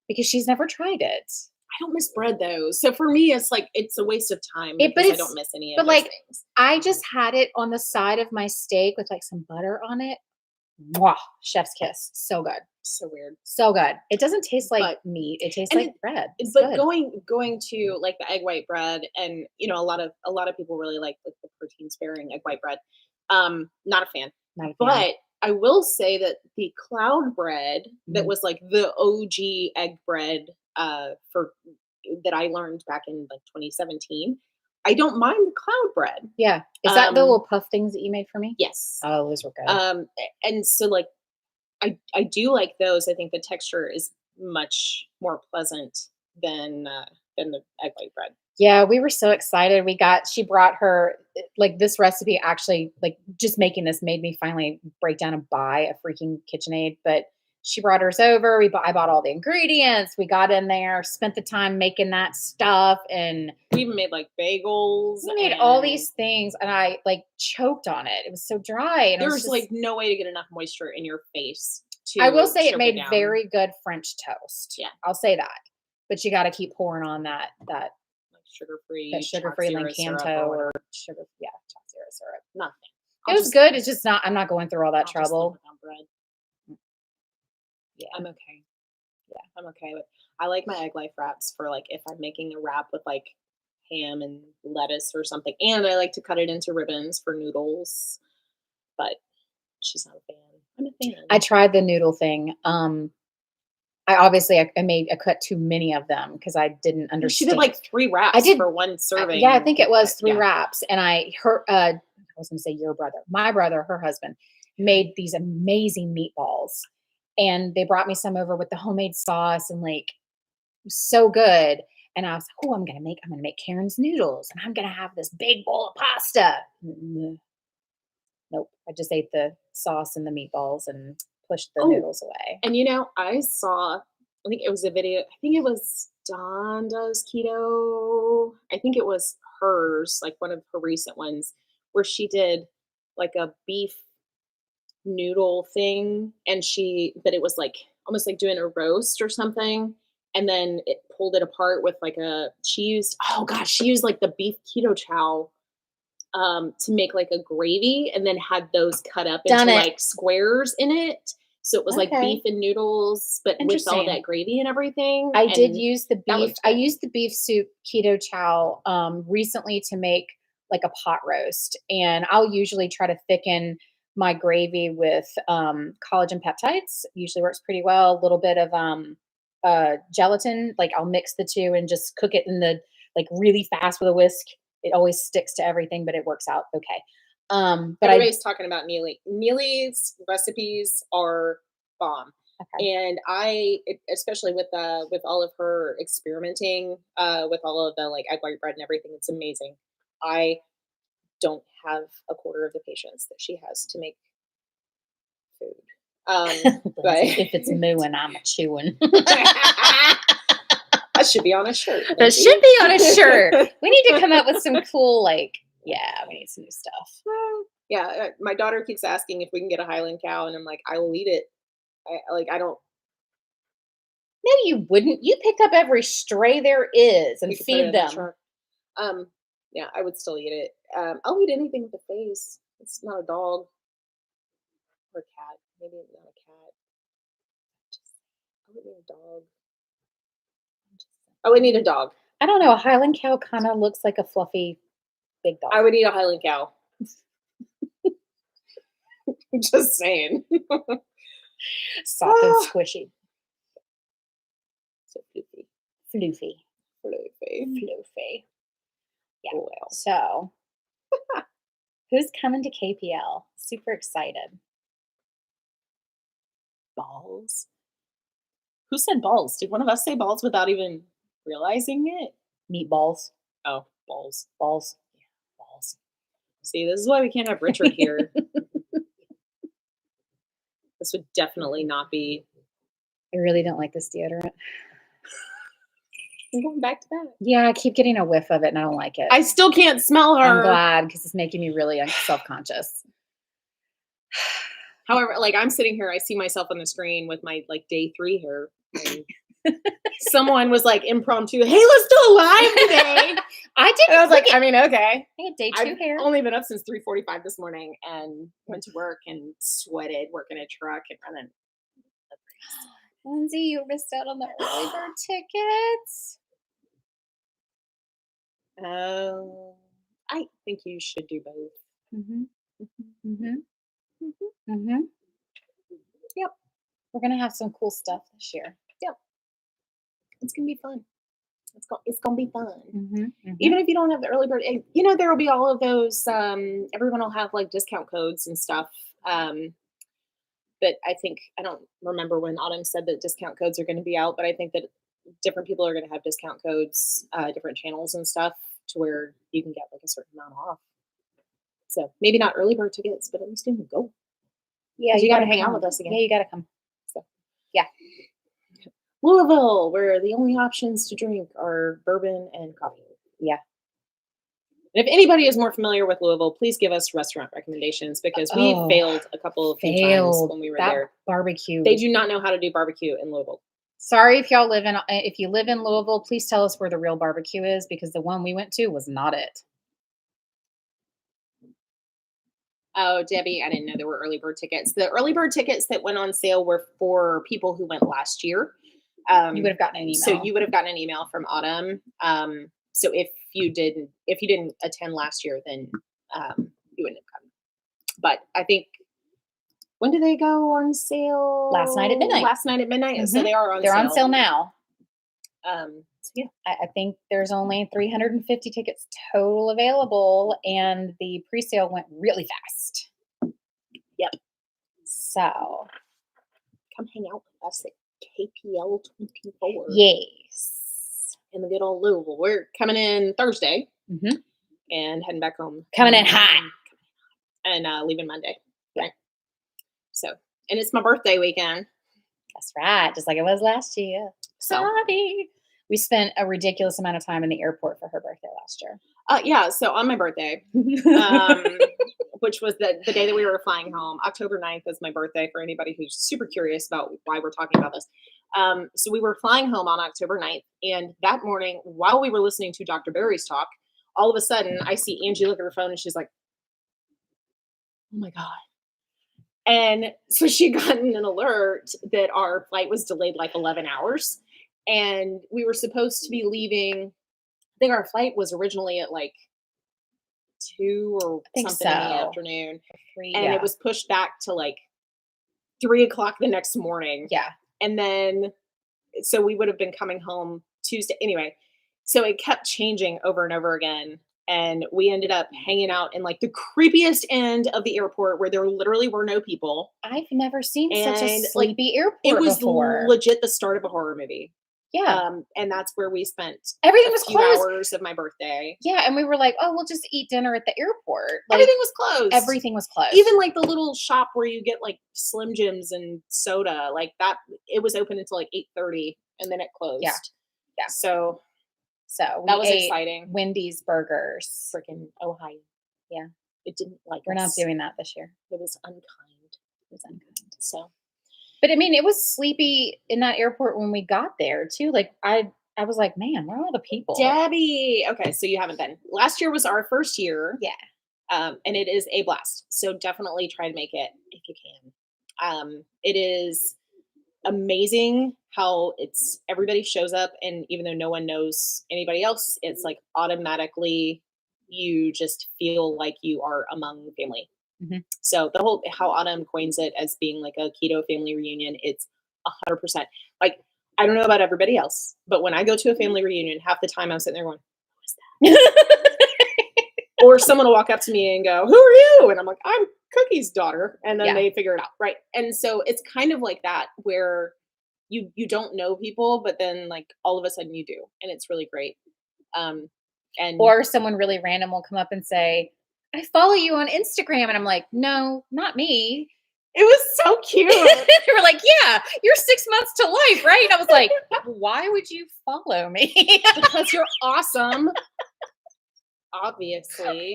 because she's never tried it. I don't miss bread though. So for me, it's like it's a waste of time because I don't miss any of those things. I just had it on the side of my steak with like some butter on it. Mwah, chef's kiss. So good. So weird. So good. It doesn't taste like meat. It tastes like bread. It's but good. going to like the egg white bread, and a lot of people really like the protein sparing egg white bread. Not a fan. Not a fan. But I will say that the cloud bread that was like the OG egg bread for that I learned back in like 2017. I don't mind the cloud bread. Yeah. Is that the little puff things that you made for me? Yes. Oh, those were good. And so like I do like those. I think the texture is much more pleasant than the egg white bread. Yeah, we were so excited. She brought her, like this recipe actually, like just making this made me finally break down and buy a freaking KitchenAid, but she brought hers over. I bought all the ingredients. We got in there, spent the time making that stuff. And we even made like bagels. We made all these things and I like choked on it. It was so dry. And there was like no way to get enough moisture in your face. I will say it made very good French toast. Yeah. I'll say that. But you got to keep pouring on that sugar-free, that sugar-free chalk zero syrup Lanchanto or or whatever. sugar, yeah, chalk zero syrup. Nothing. It was good. It's just not. I'm not going through all that I'll just live trouble. without bread. Yeah, I'm okay. Yeah. I'm okay with. I like my egg life wraps for like if I'm making a wrap with like ham and lettuce or something, and I like to cut it into ribbons for noodles. But she's not a fan. I'm a fan. I tried the noodle thing. I cut too many of them because I didn't She understand. did like 3 wraps I did for one serving. Yeah, I think it was 3 Yeah. wraps, and I was going to say your brother, my brother, her husband, made these amazing meatballs, and they brought me some over with the homemade sauce, and like it was so good. And I was like, oh, I'm gonna make Karen's noodles, and I'm gonna have this big bowl of pasta. Nope, I just ate the sauce and the meatballs and pushed the Oh, noodles away. And I saw, I think it was a video, I think it was Dawn does keto. I think it was hers, like one of her recent ones, where she did like a beef noodle thing, but it was like almost like doing a roast or something. And then it pulled it apart with like she used like the beef keto chow to make like a gravy, and then had those cut up into like squares in it. So it was like beef and noodles, but with all that gravy and everything. I did use the that was beef. good. I used the beef soup keto chow recently to make like a pot roast, and I'll usually try to thicken my gravy with collagen peptides. Usually works pretty well. A little bit of gelatin. Like I'll mix the two and just cook it in the like really fast with a whisk. It always sticks to everything, but it works out okay. But Everybody's talking about Neely. Neely's recipes are bomb. Okay. And especially with all of her experimenting with all of the like egg white bread and everything, it's amazing. I don't have a quarter of the patience that she has to make food. But if it's mooing, I'm a chewing. That should be on a shirt. That should be on a shirt. We need to come up with some cool, we need some new stuff. Yeah, my daughter keeps asking if we can get a Highland cow, and I'm like, I will eat it. I don't. No, you wouldn't. You pick up every stray there is and feed them. Yeah, I would still eat it. I'll eat anything with a face. It's not a dog or a cat. Maybe not a cat. I would need a dog. I would need a dog. I don't know. A Highland cow kind of looks like a fluffy big dog. I would eat a Highland cow. Just saying. Soft and squishy. So floofy. Floofy. Floofy. Floofy. Yeah. Oh, well. So, who's coming to KPL? Super excited. Balls. Who said balls? Did one of us say balls without even realizing it? Meatballs. Oh, balls. Balls. Yeah, balls. See, this is why we can't have Richard here. This would definitely not be. I really don't like this deodorant. I'm going back to that. Yeah, I keep getting a whiff of it and I don't like it. I still can't smell her. I'm glad because it's making me really self-conscious. However, like I'm sitting here, I see myself on the screen with my like day 3 hair. And someone was like impromptu, hey, let's do a live today. I did. And I was like, I mean, okay. I had day 2 hair. I've only been up since 3:45 this morning and went to work and sweated, working a truck and running. Lindsay, you missed out on the early bird tickets. I think you should do both. Mm-hmm. Mm-hmm. Mm-hmm. Mm-hmm. Yep. We're gonna have some cool stuff this year. Yep. It's gonna be fun. It's gonna be fun. Mm-hmm. Mm-hmm. Even if you don't have the early bird, there will be all of those. Everyone will have like discount codes and stuff. But I don't remember when Autumn said that discount codes are going to be out, but I think that different people are going to have discount codes, different channels and stuff to where you can get like a certain amount off. So maybe not early bird tickets, but at least you can go. Yeah, you got to hang out with us again. Yeah, you got to come. So, yeah. Louisville, where the only options to drink are bourbon and coffee. Yeah. And if anybody is more familiar with Louisville, please give us restaurant recommendations because we failed a couple of times when we were there. Barbecue. They do not know how to do barbecue in Louisville. Sorry if you live in Louisville, please tell us where the real barbecue is because the one we went to was not it. Oh, Debbie, I didn't know there were early bird tickets. The early bird tickets that went on sale were for people who went last year. You would have gotten an email. So you would have gotten an email from Autumn. So if you didn't attend last year, then you wouldn't have come. But I think, when do they go on sale? Last night at midnight. Last night at midnight. Mhm. So they are on They're sale. on sale now. So yeah. I think there's only 350 tickets total available, and the pre-sale went really fast. Yep. So Come hang out with us at KPL 24. yes. In the good old Louisville. We're coming in Thursday Mm-hmm. and heading back home. Coming in hot. And leaving Monday. Right. So, and it's my birthday weekend. That's right. Just like it was last year. So, Sorry. We spent a ridiculous amount of time in the airport for her birthday last year. yeah. So on my birthday, which was the day that we were flying home, October 9th is my birthday for anybody who's super curious about why we're talking about this. So we were flying home on October 9th. And that morning, while we were listening to Dr. Barry's talk, all of a sudden I see Angie look at her phone and she's like, oh my God. And so she got an alert that our flight was delayed like 11 hours. And we were supposed to be leaving. I think our flight was originally at like 2 or something in the afternoon. 3, and it was pushed back to like 3 o'clock the next morning. Yeah. And then, so we would have been coming home Tuesday. Anyway, so it kept changing over and over again. And we ended up hanging out in like the creepiest end of the airport where there literally were no people. I've never seen such a And, sleepy airport It was before. legit the start of a horror movie. Yeah. And that's where we spent Everything a was few closed. hours of my birthday. Yeah, and we were like, oh, we'll just eat dinner at the airport. Like, Everything was closed. Everything was closed. Even like the little shop where you get like Slim Jims and soda, like that, it was open until like 8:30 and then it closed. Yeah. Yeah. So we that was ate exciting. Wendy's burgers. Freaking Ohio. Yeah. It didn't like We're not us. doing that this year. It was unkind. It was unkind. So, but I mean, it was sleepy in that airport when we got there too. Like I was like, man, where are all the people? Debbie. Okay, so you haven't been. Last year was our first year. Yeah. And it is a blast. So definitely try to make it if you can. It is amazing how everybody shows up, and even though no one knows anybody else, it's like automatically you just feel like you are among family. Mm-hmm. So how Autumn coins it as being like a keto family reunion, it's 100%. Like, I don't know about everybody else, but when I go to a family reunion, half the time I'm sitting there going, who is that? Or someone will walk up to me and go, who are you? And I'm like, I'm Cookie's daughter. And then they figure it out. Right. And so it's kind of like that where you don't know people, but then like all of a sudden you do. And it's really great. Or someone really random will come up and say, I follow you on Instagram. And I'm like, no, not me. It was so cute. They were like, yeah, you're 6 months to life, right? And I was like, why would you follow me? Because you're awesome. Obviously.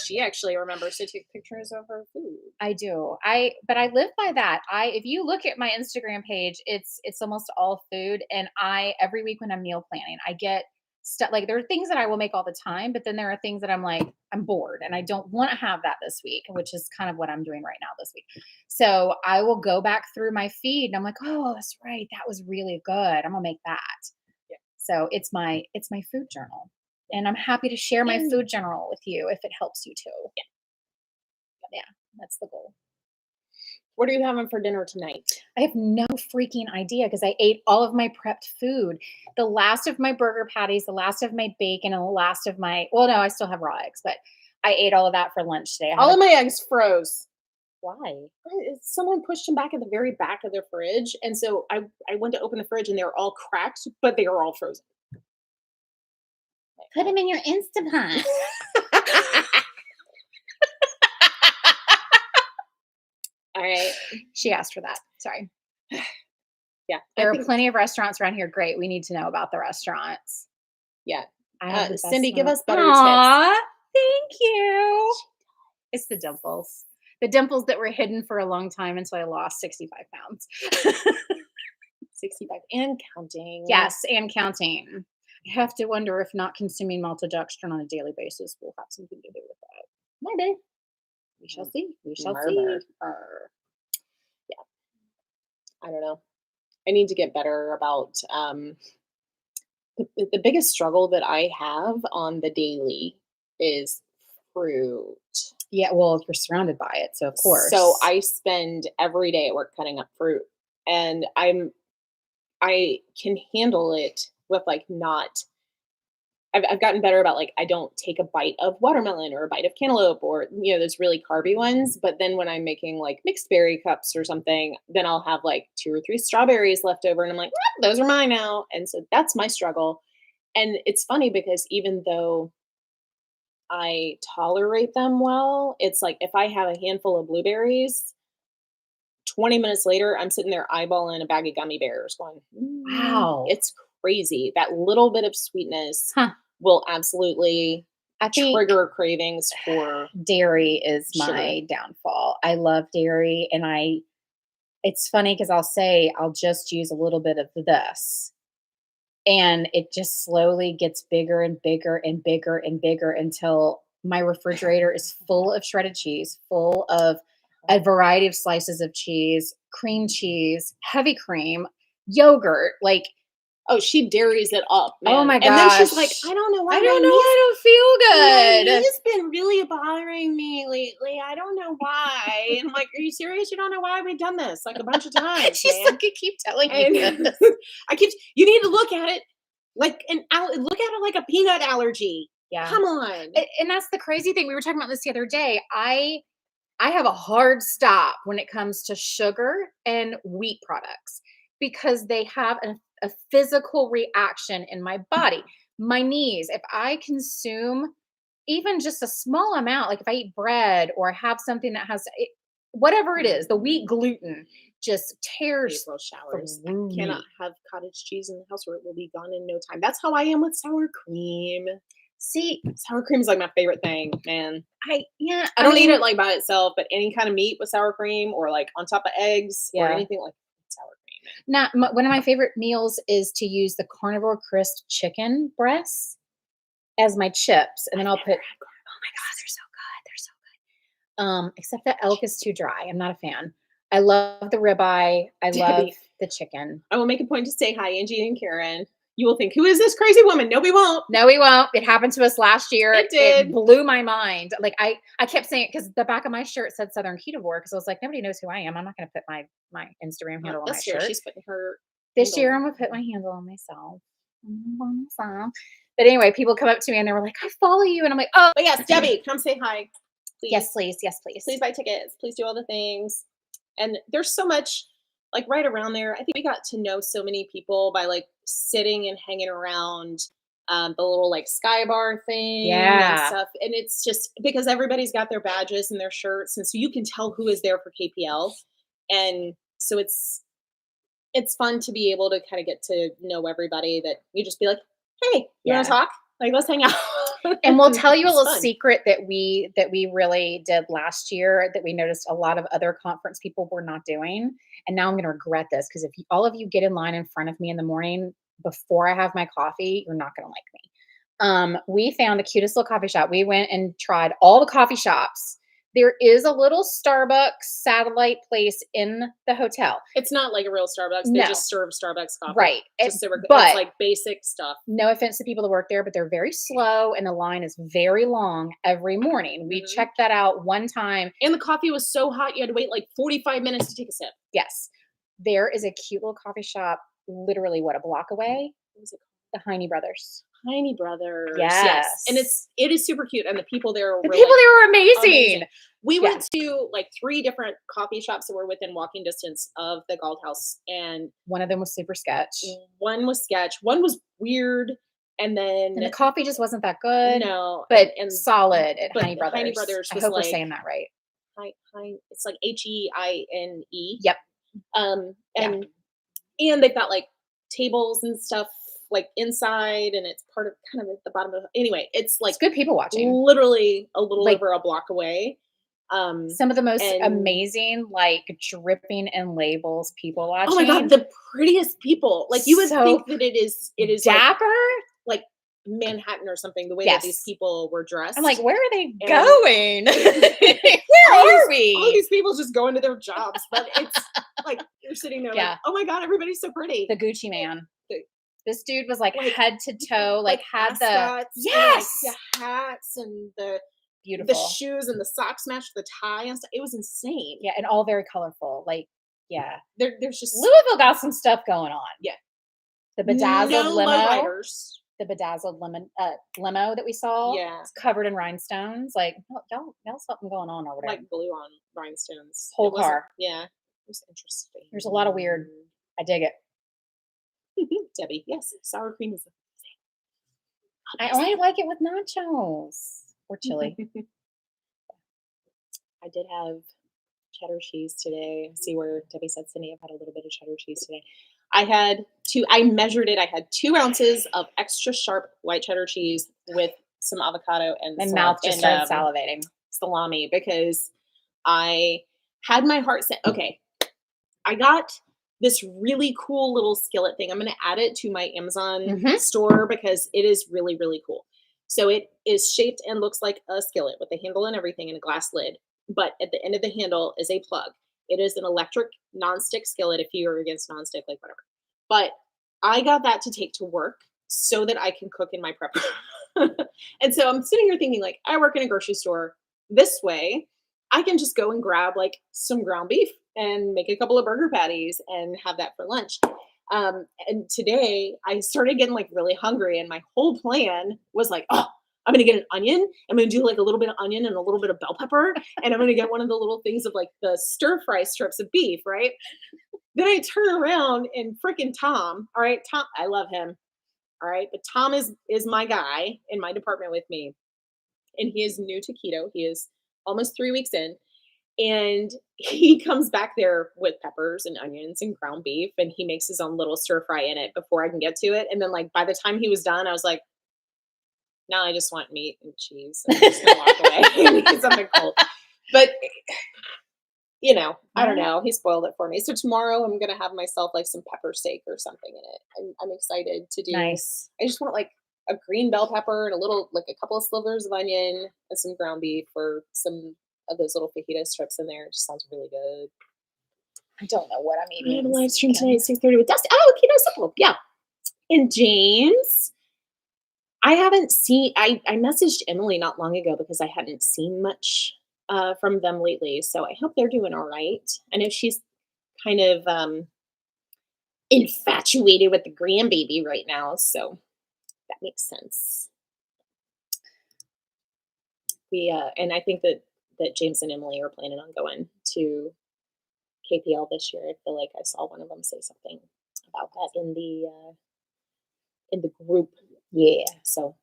She actually remembers to take pictures of her food. I do. But I live by that. If you look at my Instagram page, it's almost all food. And every week when I'm meal planning, I get stuff like there are things that I will make all the time, but then there are things that I'm like, I'm bored and I don't want to have that this week, which is kind of what I'm doing right now this week. So I will go back through my feed and I'm like, oh, that's right. That was really good. I'm gonna make that. Yeah. So it's my food journal. And I'm happy to share my food journal with you if it helps you too. Yeah, that's the goal. What are you having for dinner tonight? I have no freaking idea because I ate all of my prepped food. The last of my burger patties, the last of my bacon, and the last of my, well, no, I still have raw eggs, but I ate all of that for lunch today. All of my eggs froze. Why? Someone pushed them back at the very back of their fridge. And so I went to open the fridge and they were all cracked, but they were all frozen. Put them in your Instant Pot. All right. She asked for that. Sorry. Yeah. There are plenty of restaurants around here. Great. We need to know about the restaurants. Yeah. Cindy, give us better tips. tips. Thank you. It's the dimples. The dimples that were hidden for a long time until I lost 65 pounds. 65 65 and counting. Yes, and counting. I have to wonder if not consuming maltodextrin on a daily basis will have something to do with that. Maybe. We shall see. We shall see. Yeah. I don't know. I need to get better about the biggest struggle that I have on the daily is fruit. Yeah, well, you're surrounded by it, so of course. So I spend every day at work cutting up fruit, and I can handle it with like not. I've gotten better about like I don't take a bite of watermelon or a bite of cantaloupe or those really carby ones. But then when I'm making like mixed berry cups or something, then I'll have like 2 or 3 strawberries left over, and I'm like, those are mine now. And so that's my struggle. And it's funny because even though I tolerate them well, it's like if I have a handful of blueberries, 20 minutes later, I'm sitting there eyeballing a bag of gummy bears going, Wow. it's crazy. That little bit of sweetness Huh. will absolutely I think trigger cravings for dairy is sugar. my downfall. I love dairy, and it's funny because I'll just use a little bit of this, and it just slowly gets bigger and bigger and bigger and bigger until my refrigerator is full of shredded cheese, full of a variety of slices of cheese, cream cheese, heavy cream, yogurt. Like, Oh, she dairies it up, man. oh my And then she's like, gosh. I don't know why I my don't know. knees, I don't feel my good. knees been really bothering me lately. I don't know why. And I'm like, are you serious? You don't know why we've done this like a bunch of times, She's man. like, I keep telling you And this. you need to look at it like look at it like a peanut allergy. Yeah. Come on. And that's the crazy thing. We were talking about this the other day. I have a hard stop when it comes to sugar and wheat products because they have a physical reaction in my body. My knees, if I consume even just a small amount, like if I eat bread or have something that has whatever it is, the wheat gluten just tears April showers. I through cannot me. have cottage cheese in the house or it will be gone in no time. That's how I am with sour cream. See, Sour cream is like my favorite thing, man. I I don't eat mean, it like by itself, but any kind of meat with sour cream or like on top of eggs or Yeah. anything like sour cream. Not one of my favorite meals is to use the Carnivore Crisp chicken breasts as my chips, and then I'll put. Oh my god, they're so good! They're so good. Except that elk is too dry. I'm not a fan. I love the ribeye. I love Debbie. the chicken. I will make a point to say hi, Angie and Karen. You will think, who is this crazy woman? No, we won't. No, we won't. It happened to us last year. It did. It blew my mind. Like I kept saying it because the back of my shirt said Southern Ketovore because I was like, nobody knows who I am. I'm not going to put my Instagram handle on my This year, shirt. she's putting her. This year, I'm gonna put my handle on myself. But anyway, people come up to me and they were like, "I follow you," and I'm like, "Oh, But yes, Debbie, come say hi. Please. yes, please, yes, please." Please buy tickets. Please do all the things. And there's so much like right around there. I think we got to know so many people by like sitting and hanging around the little like sky bar thing and Yeah. stuff. And it's just because everybody's got their badges and their shirts. And so you can tell who is there for KPL. And so it's fun to be able to kind of get to know everybody that you just be like, hey, you want to talk? Like, let's hang out. And we'll tell you a It's little fun. secret that we really did last year that we noticed a lot of other conference people were not doing. And now I'm going to regret this because if all of you get in line in front of me in the morning before I have my coffee, you're not going to like me. We found the cutest little coffee shop. We went and tried all the coffee shops. There is a little Starbucks satellite place in the hotel. It's not like a real Starbucks. They No. just serve Starbucks coffee. Right. Just so but it's like basic stuff. no offense to people that work there, but they're very slow and the line is very long every morning. We Mhm. checked that out one time. And the coffee was so hot, you had to wait like 45 minutes to take a sip. Yes. There is a cute little coffee shop, literally a block away. What was it The Heine Brothers. Heine Brothers. Yes. And it is super cute. And the people there were The people there were amazing. amazing. We Yeah. went to like 3 different coffee shops that were within walking distance of the Galt House. And One of them was super sketch. one was sketch, one was weird, and then And the coffee just wasn't that good. no, But and solid at but Heine Brothers. Heine Brothers I was hope we're like- saying that right. it's like HEINE. Yep. And they've got like tables and stuff like inside, and it's part of kind of at the bottom of. Anyway, it's like It's good people watching. literally a little Like- over a block away. Some of the most and- amazing, like, dripping in labels people watching. Oh my God, the prettiest people. Like, you would So think that it is dapper. like Manhattan or something, the way that these Yes. people were dressed. I'm like, where are they And- going? Where all are All we? these people just going to their jobs, but it's like you're sitting there Yeah. like, oh my God, everybody's so pretty. The Gucci man. The- This dude was like Like- head to toe, like had the ascots and, yes, the hats and the beautiful. shoes and the socks matched the tie and stuff. It was insane. Yeah, and all very colorful. Like, yeah, There's just Louisville got some stuff going on. Yeah. The bedazzled no limo. lowriders. The bedazzled limo that we saw. Yeah. It's covered in rhinestones. Like, y'all something going on over there. Like blue on rhinestones. Whole It wasn't- car. Yeah. It was interesting. There's a lot of weird. I dig it. Debbie, yes, sour cream is I only like it with nachos or chili. I did have cheddar cheese today. See where Debbie said, Cindy, I've had a little bit of cheddar cheese today. I measured it. I had 2 ounces of extra sharp white cheddar cheese with some avocado and My mouth just started salivating. salami because I had my heart set. Okay, I got this really cool little skillet thing. I'm going to add it to my Amazon store because it is really, really cool. So it is shaped and looks like a skillet with a handle and everything and a glass lid. But at the end of the handle is a plug. It is an electric nonstick skillet if you're against nonstick, like whatever. But I got that to take to work so that I can cook in my prep. And so I'm sitting here thinking, like, I work in a grocery store. This way, I can just go and grab like some ground beef and make a couple of burger patties and have that for lunch. And today I started getting like really hungry, and my whole plan was like, oh, I'm gonna get an onion. I'm gonna do like a little bit of onion and a little bit of bell pepper, and I'm gonna get one of the little things of like the stir fry strips of beef, right? Then I turn around and freaking Tom, all right, Tom, I love him, all right, but Tom is my guy in my department with me, and he is new to keto. He is almost 3 weeks in. And he comes back there with peppers and onions and ground beef, and he makes his own little stir fry in it before I can get to it. And then, like, by the time he was done, I was like, "No, I just want meat and cheese." And I'm just gonna walk away and eat something cold. But you know, I don't know. He spoiled it for me. So tomorrow, I'm gonna have myself like some pepper steak or something in it. I'm excited to do. Nice. I just want like a green bell pepper and a little, like a couple of slivers of onion and some ground beef or some of those little fajita strips in there. It just sounds really good. I don't know what I'm I eating. have a live stream tonight at 6:30 with Dusty. Oh, Keto Simple. Yeah. And James, I haven't seen, I messaged Emily not long ago because I hadn't seen much from them lately. So I hope they're doing all right. I know she's kind of infatuated with the grandbaby right now. So that makes sense. We and I think that James and Emily are planning on going to KPL this year. I feel like I saw one of them say something about that in the group. Yeah. So,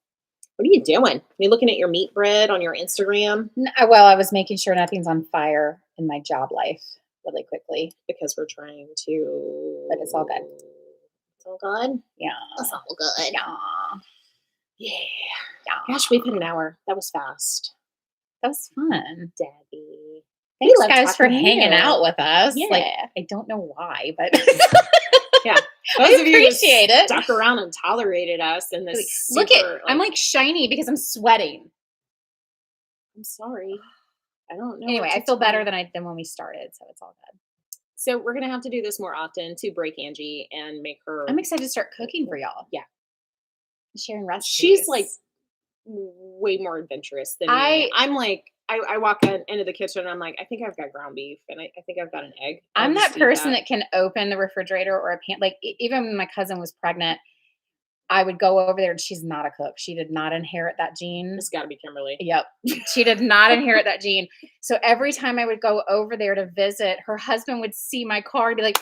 what are you doing? You looking at your meat bread on your Instagram? Well, I was making sure nothing's on fire in my job life really quickly Because we're trying to. But it's all good. It's all good. Yeah. It's all good. Yeah. Yeah. Yeah. Gosh, we've hit an hour. That was fast. That was fun. Debbie. Thanks, love guys, for talking to hanging you. out with us. Yeah. Like, I don't know why, but Yeah. I Those of you who appreciate it. stuck around and tolerated us in this. Look at, super, I'm like shiny because I'm sweating. I'm sorry. I don't know. Anyway, what I to feel tell better you. than when we started, so it's all good. So we're gonna have to do this more often to break Angie and make her. I'm excited to start cooking for y'all. Yeah. Sharing recipes. She's like way more adventurous than me. I'm like, I walk into the kitchen and I'm like, I think I've got ground beef and I think I've got an egg. I'm that person that can open the refrigerator or a pan. Like even when my cousin was pregnant, I would go over there and she's not a cook. She did not inherit that gene. It's got to be Kimberly. Yep. She did not inherit that gene. So every time I would go over there to visit, her husband would see my car and be like,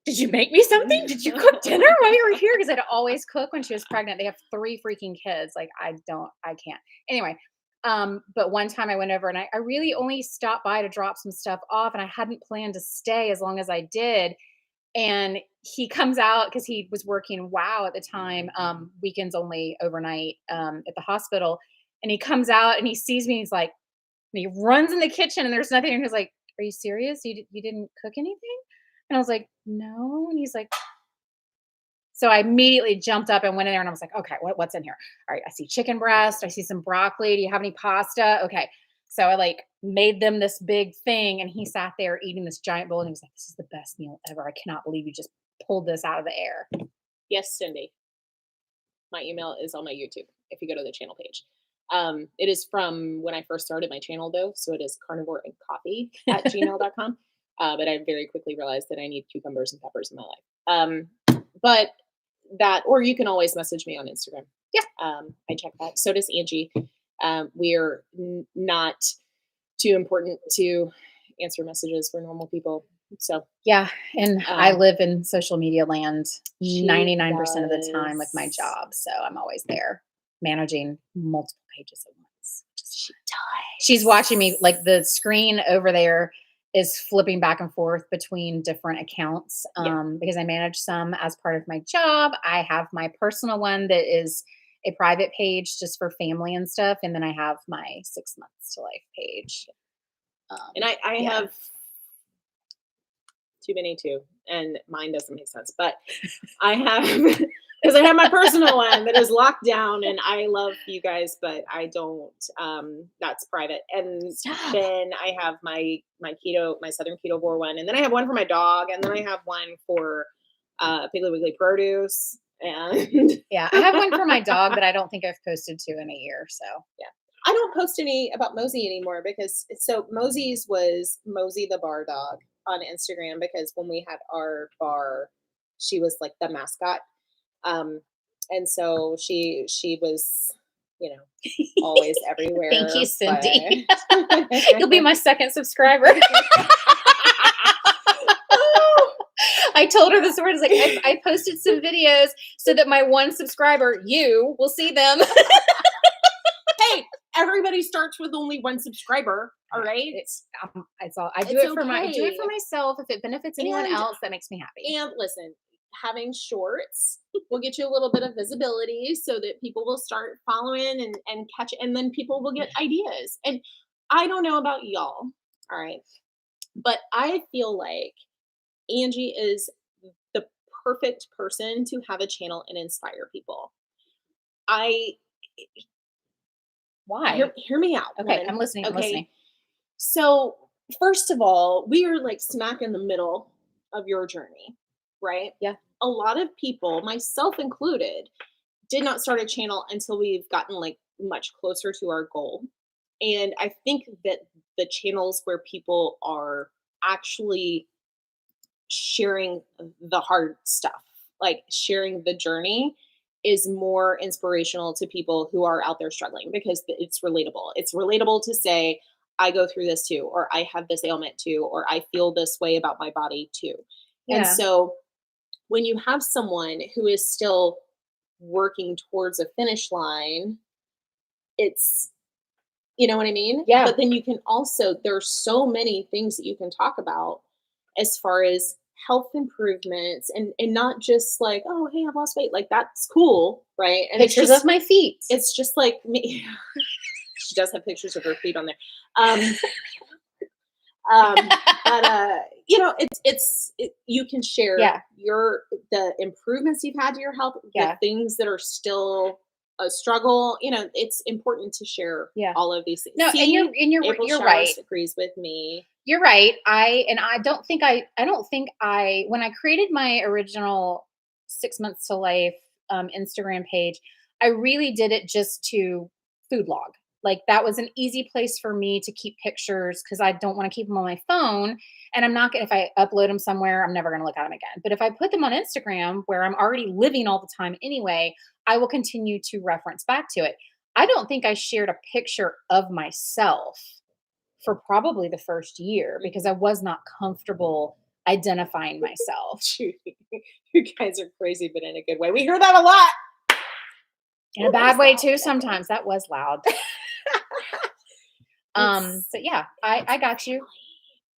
did you make me something? Did you cook dinner while you were here? Because I'd always cook when she was pregnant. They have 3 freaking kids. Like I can't. Anyway, but one time I went over and I really only stopped by to drop some stuff off and I hadn't planned to stay as long as I did. And he comes out because he was working WOW at the time, weekends only overnight at the hospital. And he comes out and he sees me. And he's like, And he runs in the kitchen and there's nothing. And he's like, "Are you serious? You didn't cook anything?" And I was like, "No." And he's like, so I immediately jumped up and went in there and I was like, "Okay, what's in here? All right, I see chicken breast. I see some broccoli. Do you have any pasta?" Okay. So I like made them this big thing and he sat there eating this giant bowl and he was like, "This is the best meal ever. I cannot believe you just pulled this out of the air." Yes, Cindy. My email is on my YouTube if you go to the channel page. It is from when I first started my channel, though. So it is carnivoreandcoffee@gmail.com. But I very quickly realized that I need cucumbers and peppers in my life. But that, or you can always message me on Instagram. Yeah. I check that. So does Angie. We're not too important to answer messages for normal people. So Yeah, and I live in social media land 99% of the time with my job, so I'm always there managing multiple pages at once. she does. She's watching me, like, the screen over there is flipping back and forth between different accounts, because I manage some as part of my job. I have my personal one that is a private page just for family and stuff, and then I have my 6 Months to Life page. And I have too many too, and mine doesn't make sense. But I have because I have my personal one that is locked down, and I love you guys, but I don't. That's private. And then I have my Southern Ketovore one, and then I have one for my dog, and then I have one for Piggly Wiggly Produce, and yeah, I have one for my dog that I don't think I've posted to in a year. So yeah. I don't post any about Mosey anymore because Mosey's was Mosey the bar dog on Instagram because when we had our bar, she was like the mascot. And so she was, always everywhere. Thank you, Cindy. You'll be my second subscriber. I told her this word is like I posted some videos so that my one subscriber, you, will see them. Hey, everybody starts with only one subscriber. All right, it's all. I do it for myself. If it benefits anyone else, that makes me happy. And listen, having shorts will get you a little bit of visibility so that people will start following and catch it, and then people will get ideas. And I don't know about y'all, all right, but I feel like Angie is the perfect person to have a channel and inspire people. Why? Hear me out. Okay, I'm listening. I'm listening. So, first of all, we are like smack in the middle of your journey, right? Yeah. A lot of people, myself included, did not start a channel until we've gotten like much closer to our goal. And I think that the channels where people are actually sharing the hard stuff, like sharing the journey, is more inspirational to people who are out there struggling because it's relatable. It's relatable to say, I go through this too, or I have this ailment too, or I feel this way about my body too. Yeah. And so when you have someone who is still working towards a finish line, it's, you know what I mean? Yeah. But then you can also, there's so many things that you can talk about as far as health improvements and not just like, oh, hey, I've lost weight. Like that's cool, right? And pictures of my feet. It's just like me. She does have pictures of her feet on there. But you can share the improvements you've had to your health, the things that are still a struggle. It's important to share all of these things. No, and you're right. Agrees with me. You're right. I don't think when I created my original 6 Months to Life Instagram page, I really did it just to food log. Like that was an easy place for me to keep pictures because I don't want to keep them on my phone. And I'm not going to, if I upload them somewhere, I'm never going to look at them again. But if I put them on Instagram where I'm already living all the time anyway, I will continue to reference back to it. I don't think I shared a picture of myself for probably the first year because I was not comfortable identifying myself. You guys are crazy, but in a good way. We hear that a lot. In a bad way too sometimes. That was loud. But yeah, I got you.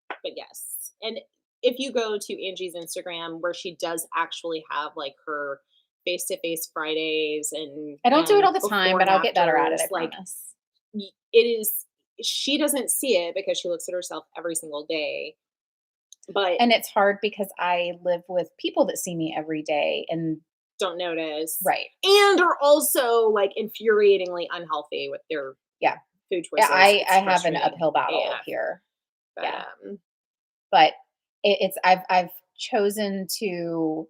But yes. And if you go to Angie's Instagram where she does actually have like her face-to-face Fridays and I don't do it all the time, but I'll get better at it. I promise. It is she doesn't see it because she looks at herself every single day. But And it's hard because I live with people that see me every day and don't notice. right. And are also like infuriatingly unhealthy with their Yeah. food Yeah, choices. I It's have an frustrating uphill battle AF. here. But, Yeah. But it's I've chosen to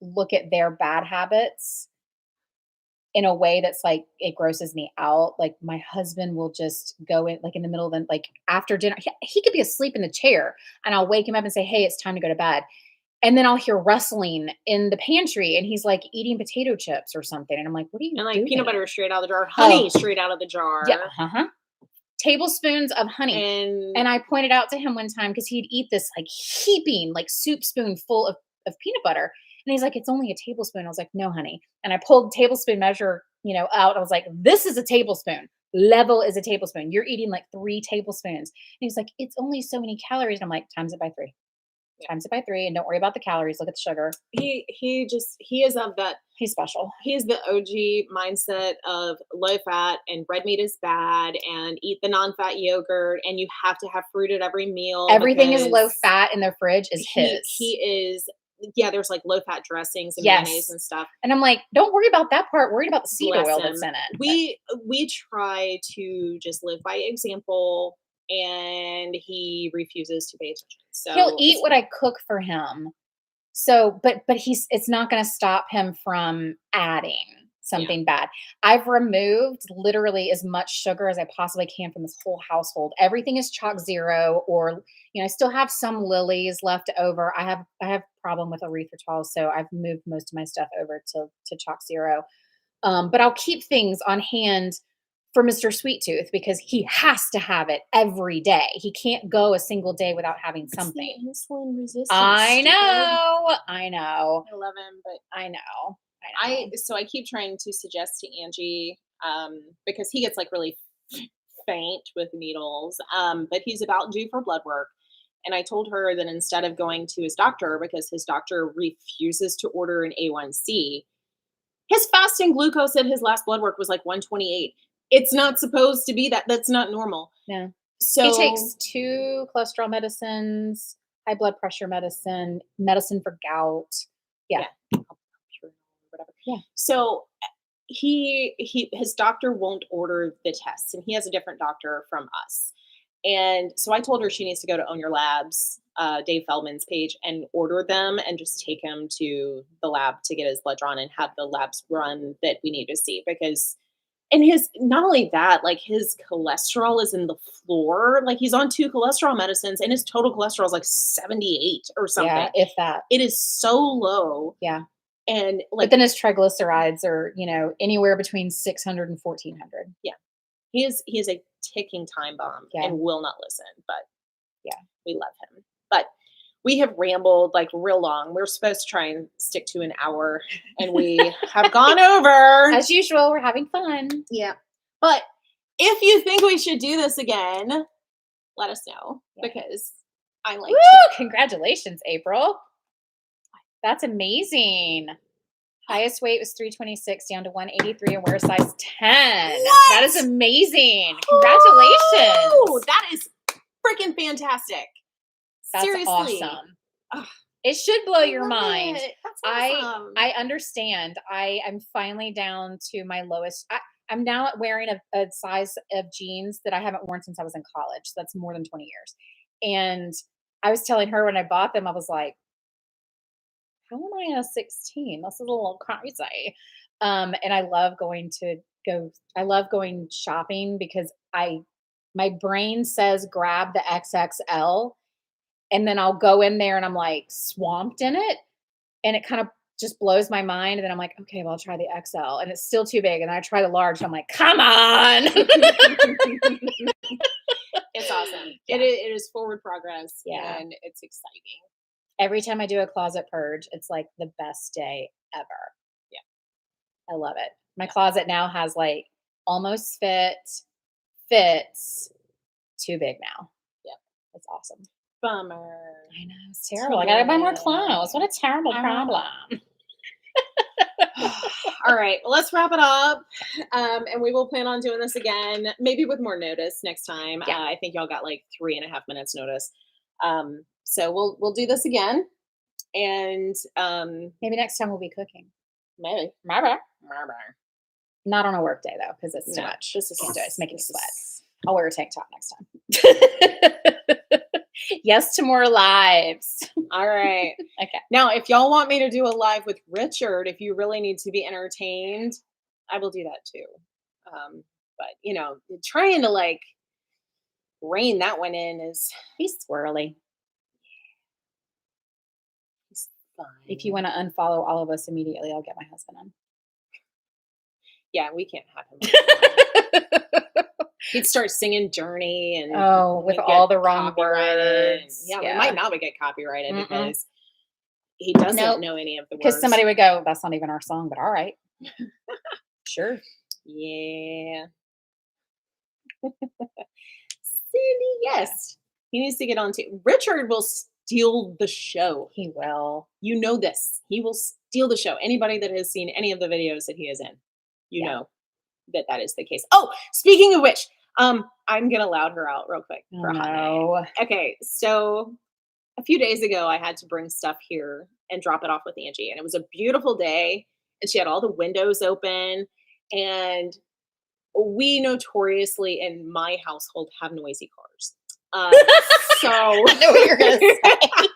look at their bad habits in a way that's like it grosses me out. Like my husband will just go in like in the middle of the like after dinner. He could be asleep in the chair and I'll wake him up and say, "Hey, it's time to go to bed." And then I'll hear rustling in the pantry and he's like eating potato chips or something. And I'm like, "What are you and like doing?" peanut butter straight out of the jar, honey straight out of the jar. Yeah, tablespoons of honey. And I pointed out to him one time because he'd eat this like heaping, like soup spoon full of peanut butter. And he's like, "It's only a tablespoon." I was like, "No, honey." And I pulled tablespoon measure, out. I was like, "This is a tablespoon. Level is a tablespoon. You're eating like 3 tablespoons." And he's like, "It's only so many calories." And I'm like, "Times it by 3. Times it by 3 and don't worry about the calories. Look at the sugar." he is of that. He's special. He's the OG mindset of low fat and red meat is bad and eat the non-fat yogurt and you have to have fruit at every meal. Everything is low fat in their fridge is his. He is, there's like low fat dressings and mayonnaise and stuff. And I'm like, don't worry about that part. Worried about the seed Bless oil him. that's in it. We try to just live by example and he refuses to pay attention. So he'll eat what I cook for him. So, but it's not going to stop him from adding something bad. I've removed literally as much sugar as I possibly can from this whole household. Everything is chalk zero, or I still have some lilies left over. I have problem with erythritol, so I've moved most of my stuff over to chalk zero. But I'll keep things on hand for Mr. Sweet Tooth because he has to have it every day. He can't go a single day without having something. Insulin resistance. I know. I love him, but I know. So I keep trying to suggest to Angie, because he gets like really faint with needles, but he's about due for blood work. And I told her that instead of going to his doctor, because his doctor refuses to order an A1C, his fasting glucose at his last blood work was like 128. It's not supposed to be that. That's not normal. Yeah. So he takes 2 cholesterol medicines, high blood pressure medicine for gout. Yeah. Whatever. Yeah. So his doctor won't order the tests, and he has a different doctor from us. And so I told her she needs to go to Own Your Labs, Dave Feldman's page, and order them and just take him to the lab to get his blood drawn and have the labs run that we need to see. Because, and not only that, like his cholesterol is in the floor. Like he's on 2 cholesterol medicines and his total cholesterol is like 78 or something. Yeah, if that. It is so low. Yeah. And like, but then his triglycerides are, anywhere between 600 and 1400. Yeah. He is a ticking time bomb and will not listen, but we love him. But we have rambled like real long. We're supposed to try and stick to an hour and we have gone over. As usual, we're having fun. Yeah. But if you think we should do this again, let us know because I like it. Congratulations, April. That's amazing. Highest weight was 326 down to 183 and wear a size 10. What? That is amazing. Congratulations. Ooh, that is freaking fantastic. That's seriously awesome. It should blow your mind. That's awesome. I understand. I'm finally down to my lowest. I'm now wearing a size of jeans that I haven't worn since I was in college. So that's more than 20 years. And I was telling her when I bought them, I was like, how am I a 16? This is a little crazy. And I love going shopping because my brain says grab the XXL. And then I'll go in there and I'm like swamped in it. And it kind of just blows my mind. And then I'm like, okay, well, I'll try the XL. And it's still too big. And I try the large. And I'm like, come on. It's awesome. Yeah. It is forward progress. Yeah. And it's exciting. Every time I do a closet purge, it's like the best day ever. Yeah. I love it. My closet now has like almost fits, too big now. Yeah. It's awesome. Bummer. I know. It's terrible. I got to buy more clothes. What a terrible problem. All right, well, let's wrap it up. And we will plan on doing this again, maybe with more notice next time. Yeah. I think y'all got like 3.5 minutes notice. So we'll do this again. And Maybe next time we'll be cooking. maybe. Not on a work day though, because it's too No, much. this is Can't do it. It's making me this sweat. is- I'll wear a tank top next time. Yes to more lives. All right. Okay. Now, if y'all want me to do a live with Richard, if you really need to be entertained, I will do that too. But trying to like rein that one in is He's swirly. fine. If you want to unfollow all of us immediately, I'll get my husband on. Yeah, we can't have him. He'd start singing Journey and with we'd all get the wrong copyrighted. words. Yeah, we might not get copyrighted Mm-mm. because he doesn't Nope. know any of the words. Because somebody would go, that's not even our song, but all right. Sure. Yeah. Cindy, yes. He needs to get on too. Richard will steal the show. He will. You know this. He will steal the show. Anybody that has seen any of the videos that he is in, you Yeah. know that is the case. Oh, speaking of which, I'm gonna loud her out real quick for a hot minute. No. Okay, so a few days ago, I had to bring stuff here and drop it off with Angie, and it was a beautiful day, and she had all the windows open, and we notoriously in my household have noisy cars. So I know what you're gonna say.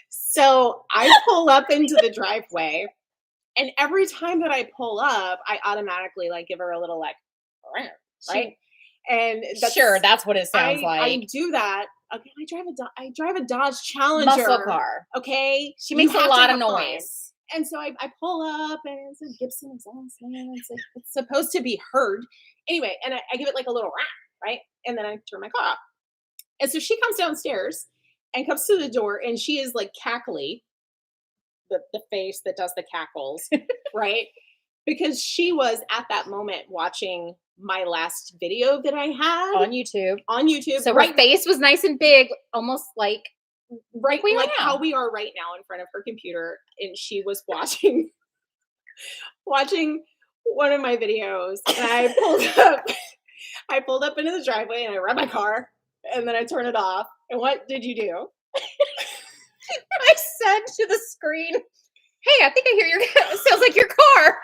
So I pull up into the driveway, and every time that I pull up, I automatically like give her a little like, right? And That's what it sounds I like. do that. Okay, I drive a Dodge Challenger Muscle car. Okay, She You makes a have to lot have of fun. noise. And so I pull up, and it's a Gibson exhaust, man. It's supposed to be heard. Anyway, and I give it like a little rah, right? And then I turn my car off. And so she comes downstairs and comes to the door, and she is like cackly, the face that does the cackles, right? Because she was at that moment watching my last video that I had On YouTube. So right, her face was nice and big, almost like right, we are like now. how we are right now in front of her computer, and she was watching one of my videos, and I pulled up into the driveway, and I rev my car, and then I turn it off. And what did you do? I said to the screen, hey, I think I hear it sounds like your car.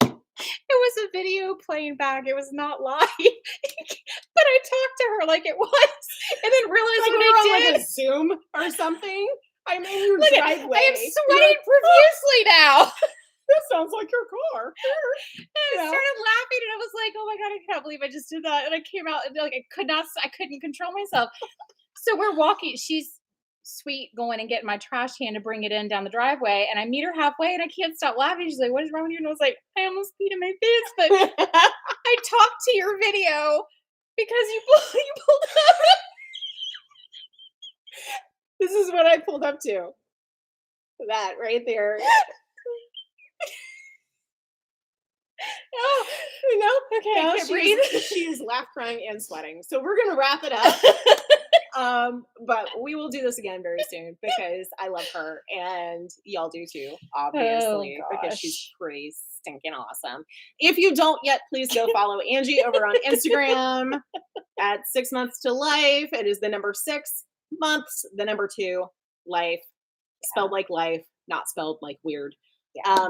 It was a video playing back. It was not live. But I talked to her like it was, and then realized Like what we I were on did. like a Zoom or something. I'm in your Look driveway. I am sweating profusely now. This sounds like your car. And I started laughing, and I was like, "Oh my god, I cannot believe I just did that!" And I came out, and like I couldn't control myself. So we're walking. She's sweet, going and getting my trash can to bring it in down the driveway, and I meet her halfway, and I can't stop laughing. She's like, "What is wrong with you?" And I was like, "I almost peed in my pants, but I talked to your video because you pulled up." This is what I pulled up to. That right there. Oh, okay, Now I can't breathe. she is laugh crying and sweating. So we're gonna wrap it up. But we will do this again very soon because I love her and y'all do too, obviously, because she's pretty stinking awesome. If you don't yet, please go follow Angie over on Instagram at 6Months2Life. It is the number 6 months, the number 2 life, spelled like life, not spelled like weird. Yeah.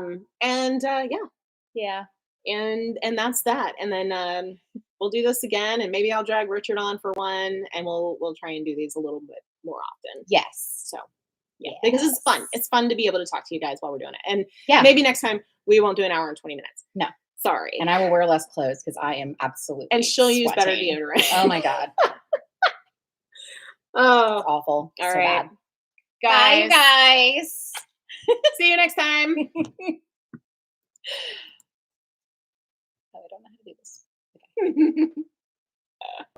Yeah. And that's that. And then we'll do this again, and maybe I'll drag Richard on for one, and we'll try and do these a little bit more often. Yes. So yeah, because it's fun. It's fun to be able to talk to you guys while we're doing it. And yeah, maybe next time we won't do an hour and 20 minutes. No. Sorry. And I will wear less clothes because I am absolutely and she'll sweating. use better deodorant. Oh my god. Oh, it's awful. All so right. Bad. Guys. Bye, guys. See you next time. Oh, I don't know how to do this. Okay.